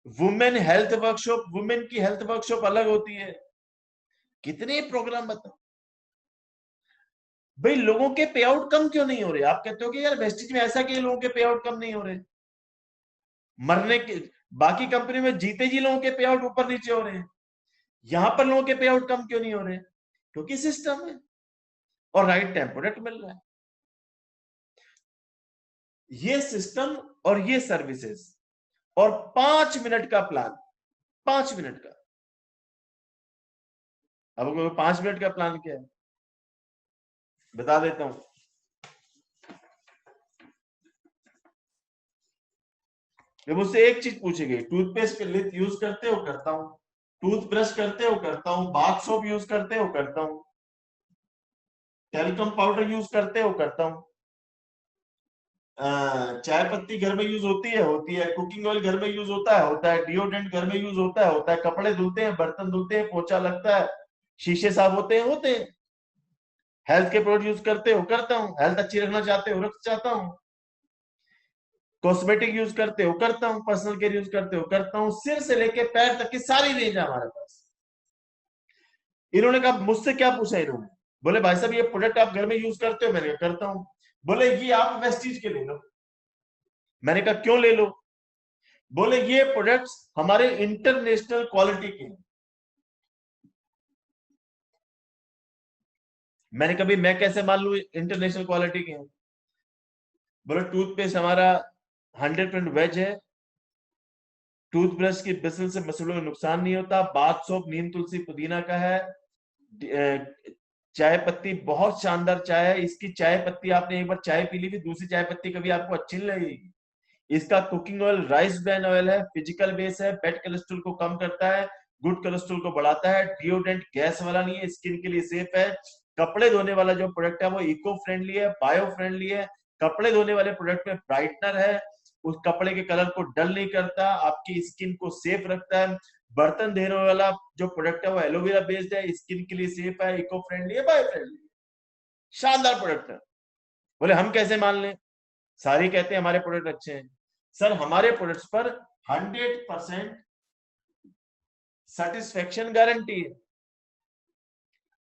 वुमेन हेल्थ वर्कशॉप, वुमेन की हेल्थ वर्कशॉप अलग होती है। कितने प्रोग्राम बताओ भाई। लोगों के पे आउट कम क्यों नहीं हो रहे? आप कहते हो कि यार वेस्टेज में ऐसा कि लोगों के पे आउट कम नहीं हो रहे, मरने के बाकी कंपनी में जीते जी लोगों के पे आउट ऊपर नीचे हो रहे हैं, यहां पर लोगों के पे आउट कम क्यों नहीं हो रहे? क्योंकि सिस्टम है और राइट टाइम प्रोडक्ट मिल रहा है। ये सिस्टम और ये सर्विसेज और 5 मिनट का प्लान, 5 मिनट का। अब 5 मिनट का प्लान क्या है बता देता हूं। ये मुझसे एक चीज पूछेगी, टूथपेस्ट यूज करते हो? करता हूं। टूथब्रश करते हो? करता हूं। बाथ सोप यूज करते हो? करता हूं। टेल्कम पाउडर यूज करते हो? करता हूं। चाय पत्ती घर में यूज होती है? होती है। कुकिंग ऑयल घर में यूज होता है? होता है। डिओड्रेंट घर में यूज होता है? होता है। कपड़े धुलते हैं, बर्तन धुलते हैं, पोछा लगता है, शीशे साफ होते हैं? होते हैं। हेल्थ के प्रोडक्ट यूज करते हो? करता हूं। हेल्थ अच्छी रखना चाहते हो? रख चाहता हूं। कॉस्मेटिक यूज करते हो? करता हूं। पर्सनल केयर यूज करते हो? करता हूं। सिर से लेके पैर तक की सारी रेंज है हमारे पास। इन्होंने कहा, मुझसे क्या पूछा इन्होंने? बोले भाई साहब ये प्रोडक्ट आप घर में यूज करते हो? मैंने कहा करता हूं। बोले ये आप वेस्टीज के ले लो। मैंने कहा क्यों ले लो? बोले ये प्रोडक्ट्स हमारे इंटरनेशनल क्वालिटी के हैं। मैंने कभी मैं कैसे मान लू इंटरनेशनल क्वालिटी के हैं? बोले टूथपेस्ट हमारा 100% वेज है, टूथब्रश की बिस्ल से मसूड़ों को नुकसान नहीं होता, बाथ सोप नीम तुलसी पुदीना का है, चाय पत्ती बहुत शानदार चाय है, इसकी चाय पत्ती आपने एक बार चाय पी ली थी, दूसरी चाय पत्ती कभी आपको अच्छी नहीं लगेगी। इसका cooking oil rice bran oil है, फिजिकल बेस है, बैड कोलेस्ट्रॉल को कम करता है, गुड कोलेस्ट्रॉल को बढ़ाता है, डिओडेंट गैस वाला नहीं है, स्किन के लिए सेफ है। कपड़े धोने वाला जो प्रोडक्ट है वो इको फ्रेंडली है, बायो फ्रेंडली है। कपड़े धोने वाले प्रोडक्ट में ब्राइटनर है, उस कपड़े के कलर को डल नहीं करता, आपकी स्किन को सेफ रखता है। बर्तन धोने वाला जो प्रोडक्ट है वो एलोवेरा बेस्ड है, स्किन के लिए सेफ है, इको फ्रेंडली है, बायो फ्रेंडली है। शानदार प्रोडक्ट है। बोले हम कैसे मान लें? सारे कहते हैं हमारे प्रोडक्ट अच्छे हैं। सर हमारे प्रोडक्ट्स पर 100% सेटिस्फेक्शन गारंटी है।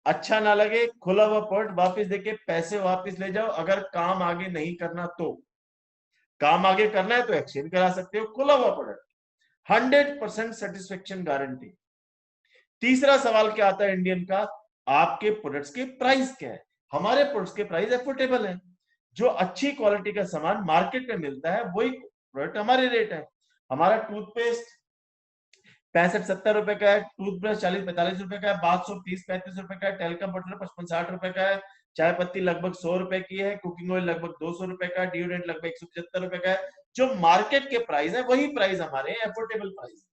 अच्छा ना लगे खुला हुआ प्रोडक्ट वापस देके पैसे वापस ले जाओ। अगर काम आगे नहीं करना तो, काम आगे करना है तो एक्सचेंज करा सकते हो। खुला हुआ प्रोडक्ट, 100% सेटिस्फेक्शन गारंटी। तीसरा सवाल क्या आता है इंडियन का? आपके प्रोडक्ट्स के प्राइस क्या है? हमारे प्रोडक्ट्स के प्राइस एफोर्डेबल है। जो अच्छी क्वालिटी का सामान मार्केट में मिलता है वही प्रोडक्ट हमारे रेट है। हमारा टूथपेस्ट 65-70 रुपए का है, टूथब्रश 40-45 रुपए का है, बाथ सोप 30-35 रुपए का है, टेलकम बटर 55-60 रुपए का है, चाय पत्ती लगभग 100 रुपए की है, कुकिंग ऑयल लगभग 200 रुपए का है, डिओड्रेंट लगभग 175 रुपए का है। जो मार्केट के प्राइस है वही प्राइस हमारे एफोर्डेबल प्राइस।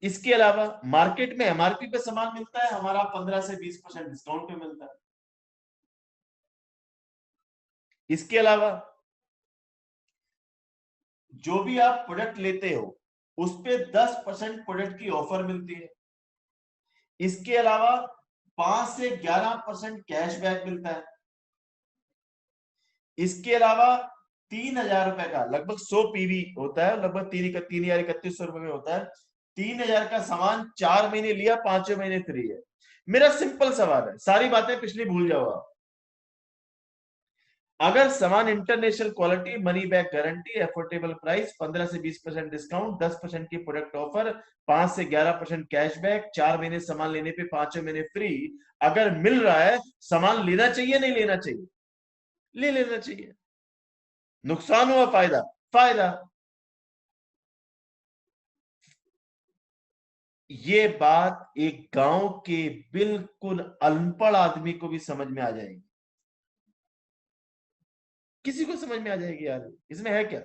इसके अलावा मार्केट में एमआरपी पे सामान मिलता है, हमारा 15 से 20% डिस्काउंट पे मिलता है। इसके अलावा जो भी आप प्रोडक्ट लेते हो उस पे 10% प्रोडक्ट की ऑफर मिलती है। इसके अलावा 5 से 11% कैशबैक मिलता है। इसके अलावा 3,000 रुपए का लगभग 100 पीवी होता है, लगभग 3,031 रुपए में होता है। 3,000 का सामान 4 महीने लिया, 5वें महीने फ्री है। मेरा सिंपल सवाल है, सारी बातें पिछली भूल जाओ आप। अगर सामान international quality, money back guarantee, affordable price, 15 से 20% डिस्काउंट, 10% की प्रोडक्ट ऑफर, 5 से 11% कैशबैक, 4 महीने सामान लेने पे 5वें महीने फ्री अगर मिल रहा है, सामान लेना चाहिए नहीं लेना चाहिए? ले लेना चाहिए। नुकसान हुआ फायदा? फायदा। ये बात एक गांव के बिल्कुल अनपढ़ आदमी को भी समझ में आ जाएगी। किसी को समझ में आ जाएगी यार, इसमें है क्या?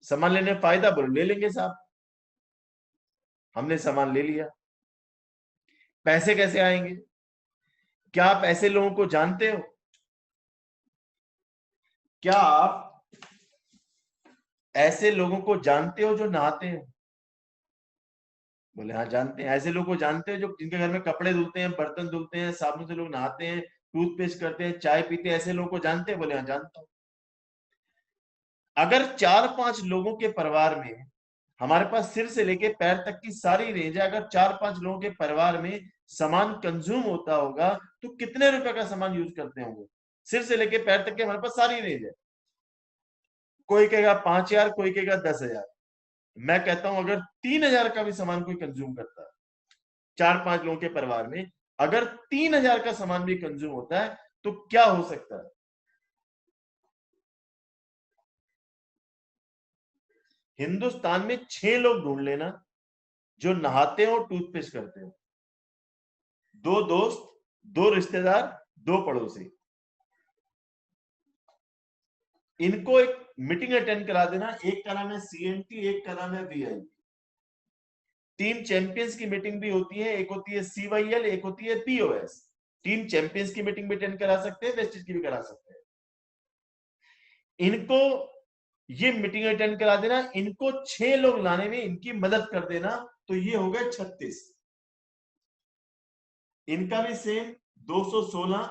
सामान लेने में फायदा, बोलो ले लेंगे साहब। हमने सामान ले लिया। पैसे कैसे आएंगे? क्या आप ऐसे लोगों को जानते हो? क्या आप ऐसे लोगों को जानते हो जो नहाते हैं? बोले हाँ जानते हैं। ऐसे लोगों को जानते हैं जो जिनके घर में कपड़े धुलते हैं, बर्तन धुलते हैं, साबुन से लोग नहाते हैं, टूथपेस्ट करते हैं, चाय पीते हैं, ऐसे लोगों को जानते हैं? बोले हाँ जानता हूं। अगर 4-5 लोगों के परिवार में, हमारे पास सिर से लेके पैर तक की सारी रेंज है, अगर 4-5 लोगों के परिवार में सामान कंज्यूम होता होगा तो कितने रुपए का सामान यूज करते होंगे? सिर से लेके पैर तक के हमारे पास सारी रेंज है। कोई कहेगा 5,000, कोई कहेगा 10,000। मैं कहता हूं अगर 3,000 का भी सामान कोई कंज्यूम करता है 4-5 लोगों के परिवार में, अगर 3,000 का सामान भी कंज्यूम होता है तो क्या हो सकता है? हिंदुस्तान में 6 लोग ढूंढ लेना जो नहाते हो, टूथपेस्ट करते हो। 2 दोस्त, 2 रिश्तेदार, 2 पड़ोसी। इनको एक मीटिंग अटेंड करा देना। एक का नाम है सीएनटी, एक का नाम है वीआईपी। टीम चैंपियंस की मीटिंग भी होती है, एक होती है सीवाईएल, एक होती है पीओएस। टीम चैंपियंस की मीटिंग भी अटेंड करा सकते हैं, वेस्टेज की भी करा सकते हैं। इनको ये मीटिंग अटेंड करा देना, इनको 6 लोग लाने में इनकी मदद कर देना, तो ये हो गए 36। इनका भी सेम 216,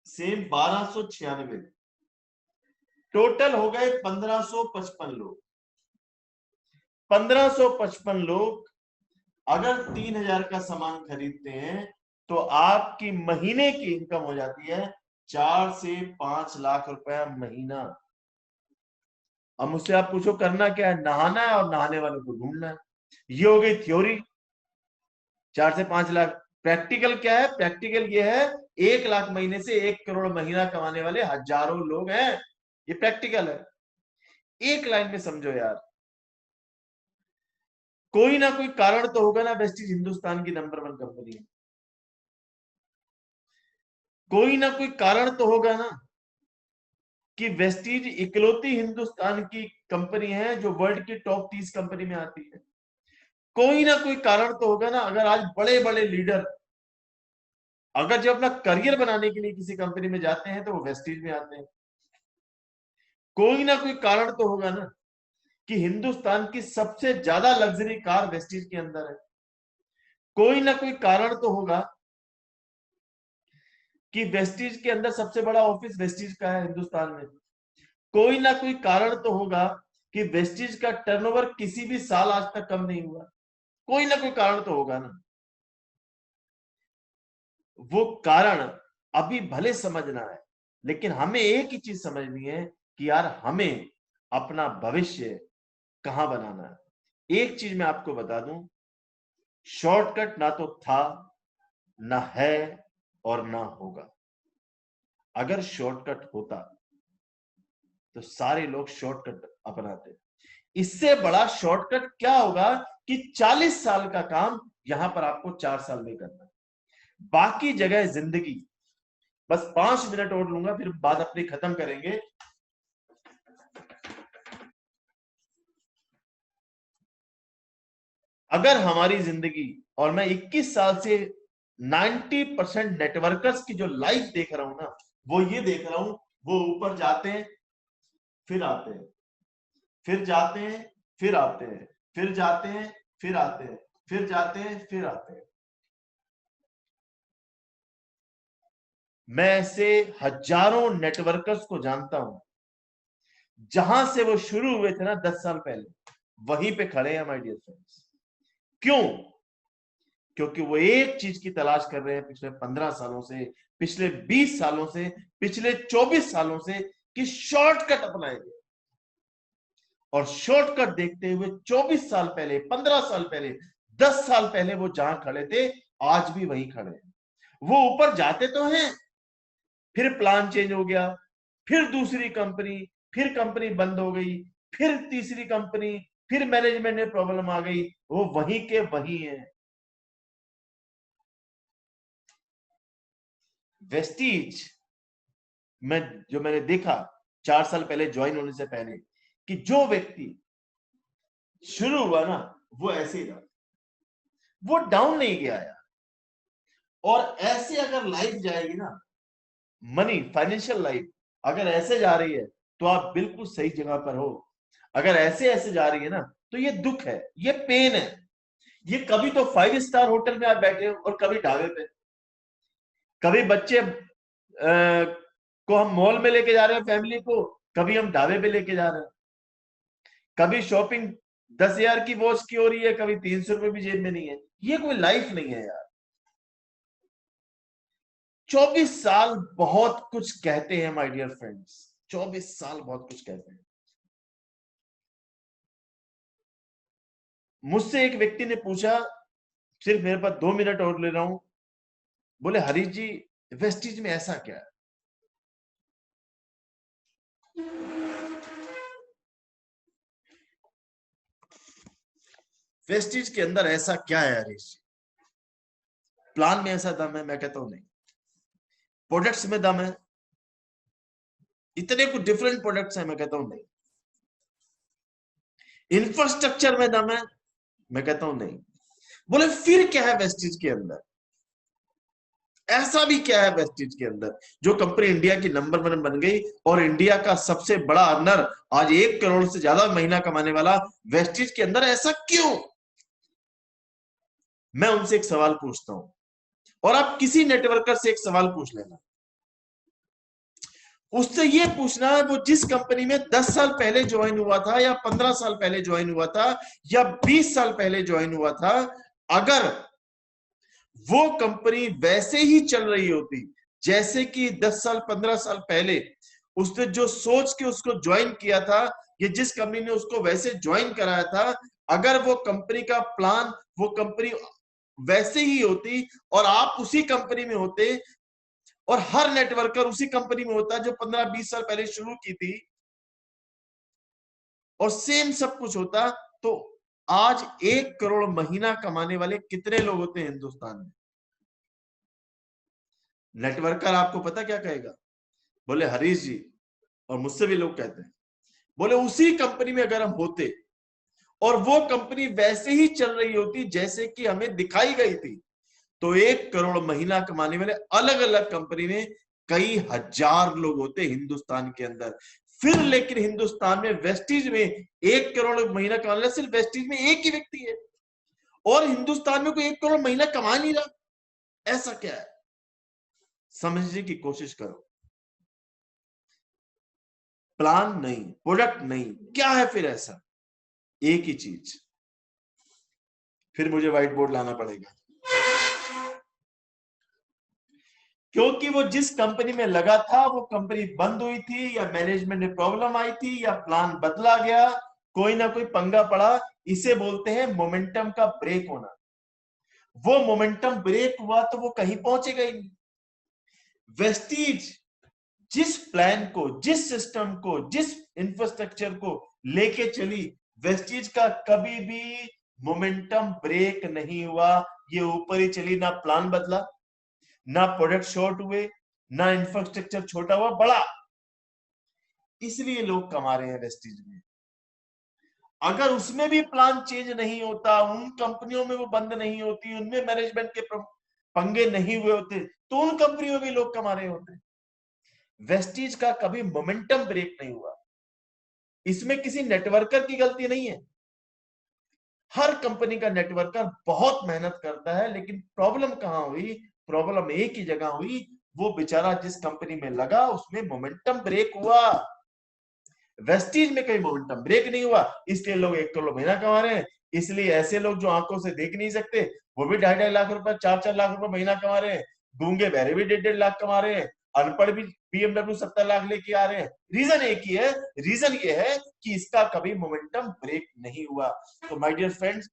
सेम 1296, टोटल हो गए 1555 लोग। 1555 लोग अगर 3000 का सामान खरीदते हैं तो आपकी महीने की इनकम हो जाती है 4 से 5 लाख रुपया महीना। अब मुझसे आप पूछो करना क्या है? नहाना है और नहाने वालों को ढूंढना है। ये हो गई थ्योरी, 4 से 5 लाख। प्रैक्टिकल क्या है? प्रैक्टिकल ये है 1 लाख महीने से 1 करोड़ महीना कमाने वाले हजारों लोग हैं। ये प्रैक्टिकल है। एक लाइन में समझो यार, कोई ना कोई कारण तो होगा ना वेस्टीज हिंदुस्तान की नंबर 1 कंपनी है। कोई ना कोई कारण तो होगा ना कि वेस्टीज इकलौती हिंदुस्तान की कंपनी है जो वर्ल्ड की टॉप 30 कंपनी में आती है। कोई ना कोई कारण तो होगा ना। अगर आज बड़े बड़े लीडर अगर जब अपना करियर बनाने के लिए किसी कंपनी में जाते हैं तो वो वेस्टीज में आते हैं। कोई ना कोई कारण तो होगा ना कि हिंदुस्तान की सबसे ज्यादा लग्जरी कार वेस्टीज के अंदर है। कोई ना कोई कारण तो होगा कि वेस्टीज के अंदर सबसे बड़ा ऑफिस वेस्टीज का है हिंदुस्तान में। कोई ना कोई कारण तो होगा कि वेस्टीज का टर्नओवर किसी भी साल आज तक कम नहीं हुआ। कोई ना कोई कारण तो होगा ना। वो कारण अभी भले समझना है, लेकिन हमें एक ही चीज समझनी है कि यार हमें अपना भविष्य कहां बनाना है। एक चीज मैं आपको बता दूं, शॉर्टकट ना तो था, ना है और ना होगा। अगर शॉर्टकट होता तो सारे लोग शॉर्टकट अपनाते। इससे बड़ा शॉर्टकट क्या होगा कि 40 साल का काम यहां पर आपको 4 साल में करना है, बाकी जगह जिंदगी। बस 5 मिनट और लूंगा, फिर बात अपनी खत्म करेंगे। अगर हमारी जिंदगी, और मैं 21 साल से 90% नेटवर्कर्स की जो लाइफ देख रहा हूं ना, वो ये देख रहा हूं, वो ऊपर जाते हैं फिर आते हैं, फिर जाते हैं फिर आते हैं, फिर जाते हैं फिर आते हैं, फिर जाते हैं फिर आते हैं। मैं ऐसे हजारों नेटवर्कर्स को जानता हूं, जहां से वो शुरू हुए थे ना 10 साल पहले, वहीं पे खड़े हैं माय डियर फ्रेंड्स। क्यों? क्योंकि वो एक चीज की तलाश कर रहे हैं पिछले 15 सालों से, पिछले 20 सालों से, पिछले 24 सालों से, कि शॉर्टकट अपनाएंगे। और शॉर्टकट देखते हुए 24 साल पहले, 15 साल पहले, 10 साल पहले वो जहां खड़े थे आज भी वहीं खड़े हैं। वो ऊपर जाते तो हैं, फिर प्लान चेंज हो गया, फिर दूसरी कंपनी, फिर कंपनी बंद हो गई, फिर तीसरी कंपनी, फिर मैनेजमेंट में प्रॉब्लम आ गई, वो वहीं के वहीं है। वेस्टीज में जो मैंने देखा 4 साल पहले ज्वाइन होने से पहले, कि जो व्यक्ति शुरू हुआ ना वो ऐसे ही रहा, वो डाउन नहीं गया यार। और ऐसे अगर लाइफ जाएगी ना, मनी फाइनेंशियल लाइफ अगर ऐसे जा रही है तो आप बिल्कुल सही जगह पर हो। अगर ऐसे ऐसे जा रही है ना तो ये दुख है, ये पेन है। ये कभी तो 5 स्टार होटल में आप बैठे हो और कभी ढाबे पे। कभी बच्चे को हम मॉल में लेके जा रहे हैं फैमिली को, कभी हम ढाबे पे लेके जा रहे हैं। कभी शॉपिंग 10,000 की वॉच की हो रही है, कभी 300 रुपए भी जेब में नहीं है। ये कोई लाइफ नहीं है यार। 24 साल बहुत कुछ कहते हैं माय डियर फ्रेंड्स, 24 साल बहुत कुछ कहते हैं। मुझसे एक व्यक्ति ने पूछा, सिर्फ मेरे पास 2 मिनट और ले रहा हूं, बोले हरीश जी वेस्टीज में ऐसा क्या है? वेस्टीज के अंदर ऐसा क्या है हरीश जी? प्लान में ऐसा दम है? मैं कहता हूं नहीं। प्रोडक्ट्स में दम है? इतने कुछ डिफरेंट प्रोडक्ट्स हैं, मैं कहता हूं नहीं। इंफ्रास्ट्रक्चर में दम है? मैं कहता हूं नहीं। बोले फिर क्या है वेस्टीज के अंदर? ऐसा भी क्या है वेस्टीज के अंदर जो कंपनी इंडिया की नंबर 1 बन गई और इंडिया का सबसे बड़ा अर्नर आज 1 करोड़ से ज्यादा महीना कमाने वाला वेस्टीज के अंदर, ऐसा क्यों? मैं उनसे एक सवाल पूछता हूं और आप किसी नेटवर्कर से एक सवाल पूछ लेना, उससे ये पूछना है वो जिस कंपनी में 10 साल पहले ज्वाइन हुआ था या 15 साल पहले ज्वाइन हुआ था या 20 साल पहले ज्वाइन हुआ था, अगर वो कंपनी वैसे ही चल रही होती जैसे कि 10 साल 15 साल पहले उसने जो सोच के उसको ज्वाइन किया था, ये जिस कंपनी ने उसको वैसे ज्वाइन कराया था, अगर वो कंपनी का प्लान, वो कंपनी वैसे ही होती और आप उसी कंपनी में होते और हर नेटवर्कर उसी कंपनी में होता जो 15-20 साल पहले शुरू की थी और सेम सब कुछ होता, तो आज 1 करोड़ महीना कमाने वाले कितने लोग होते हैं हिंदुस्तान में? नेटवर्कर आपको पता क्या कहेगा? बोले हरीश जी, और मुझसे भी लोग कहते हैं, बोले उसी कंपनी में अगर हम होते और वो कंपनी वैसे ही चल रही होती जैसे कि हमें दिखाई गई थी, तो 1 करोड़ महीना कमाने वाले अलग अलग कंपनी में कई हजार लोग होते हिंदुस्तान के अंदर। फिर लेकिन हिंदुस्तान में वेस्टीज में 1 करोड़ महीना कमाने वाला सिर्फ वेस्टीज में एक ही व्यक्ति है और हिंदुस्तान में कोई 1 करोड़ महीना कमा नहीं रहा। ऐसा क्या है? समझने की कोशिश करो। प्लान नहीं, प्रोडक्ट नहीं, क्या है फिर ऐसा? एक ही चीज, फिर मुझे व्हाइट बोर्ड लाना पड़ेगा, क्योंकि वो जिस कंपनी में लगा था वो कंपनी बंद हुई थी या मैनेजमेंट में प्रॉब्लम आई थी या प्लान बदला गया, कोई ना कोई पंगा पड़ा। इसे बोलते हैं मोमेंटम का ब्रेक होना। वो मोमेंटम ब्रेक हुआ तो वो कहीं पहुंचेगा ही नहीं। वेस्टीज जिस प्लान को, जिस सिस्टम को, जिस इंफ्रास्ट्रक्चर को लेके चली, वेस्टीज का कभी भी मोमेंटम ब्रेक नहीं हुआ। ये ऊपर ही चली, ना प्लान बदला, ना प्रोडक्ट शॉर्ट हुए, ना इंफ्रास्ट्रक्चर छोटा हुआ बड़ा। इसलिए लोग कमा रहे हैं वेस्टीज में। अगर उसमें भी प्लान चेंज नहीं होता, उन कंपनियों में वो बंद नहीं होती, उनमें मैनेजमेंट के पंगे नहीं हुए होते, तो उन कंपनियों में भी लोग कमा रहे होते। वेस्टीज का कभी मोमेंटम ब्रेक नहीं हुआ। इसमें किसी नेटवर्कर की गलती नहीं है। हर कंपनी का नेटवर्कर बहुत मेहनत करता है, लेकिन प्रॉब्लम कहां हुई? प्रॉब्लम एक ही जगह हुई, वो बेचारा जिस कंपनी में लगा उसमें मोमेंटम ब्रेक हुआ। वेस्टीज में कहीं मोमेंटम ब्रेक नहीं हुआ, इसलिए लोग 1 करोड़ महीना कमा रहे हैं। इसलिए ऐसे लोग जो आंखों से देख नहीं सकते वो भी 2.5 लाख रुपए, 4-4 लाख रुपए महीना कमा रहे हैं। गूंगे बहरे भी 1.5 लाख कमा रहे हैं। अनपढ़ भी BMW 70 लाख लेके आ रहे हैं। रीजन एक ही है, रीजन ये है कि इसका कभी मोमेंटम ब्रेक नहीं हुआ। तो माय डियर फ्रेंड्स,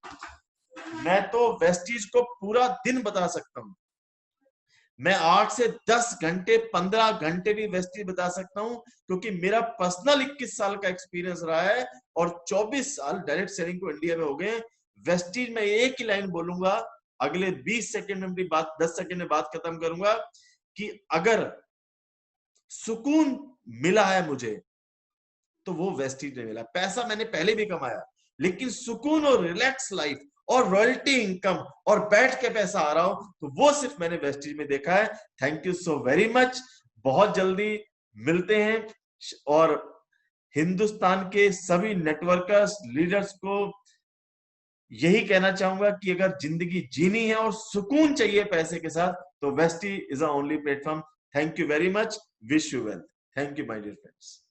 मैं तो वेस्टीज को पूरा दिन बता सकता हूं। मैं 8 से 10 घंटे, 15 घंटे भी वेस्टीज बता सकता हूं, क्योंकि मेरा पर्सनल 21 साल का एक्सपीरियंस रहा है और 24 साल डायरेक्ट सेलिंग को इंडिया में हो गए। वेस्टीज में एक ही लाइन बोलूंगा, अगले 20 सेकंड में अपनी बात, 10 सेकंड में बात खत्म करूंगा, कि अगर सुकून मिला है मुझे तो वो वेस्टीज में मिला। पैसा मैंने पहले भी कमाया, लेकिन सुकून और रिलैक्स लाइफ और रॉयल्टी इनकम और बैठ के पैसा आ रहा हो तो वो सिर्फ मैंने वेस्टीज में देखा है। Thank you so very much. बहुत जल्दी मिलते हैं और हिंदुस्तान के सभी नेटवर्कर्स, लीडर्स को यही कहना चाहूंगा कि अगर जिंदगी जीनी है और सुकून चाहिए पैसे के साथ, तो Vestige is the only platform. Thank you very much. Wish you well. Thank you my dear friends.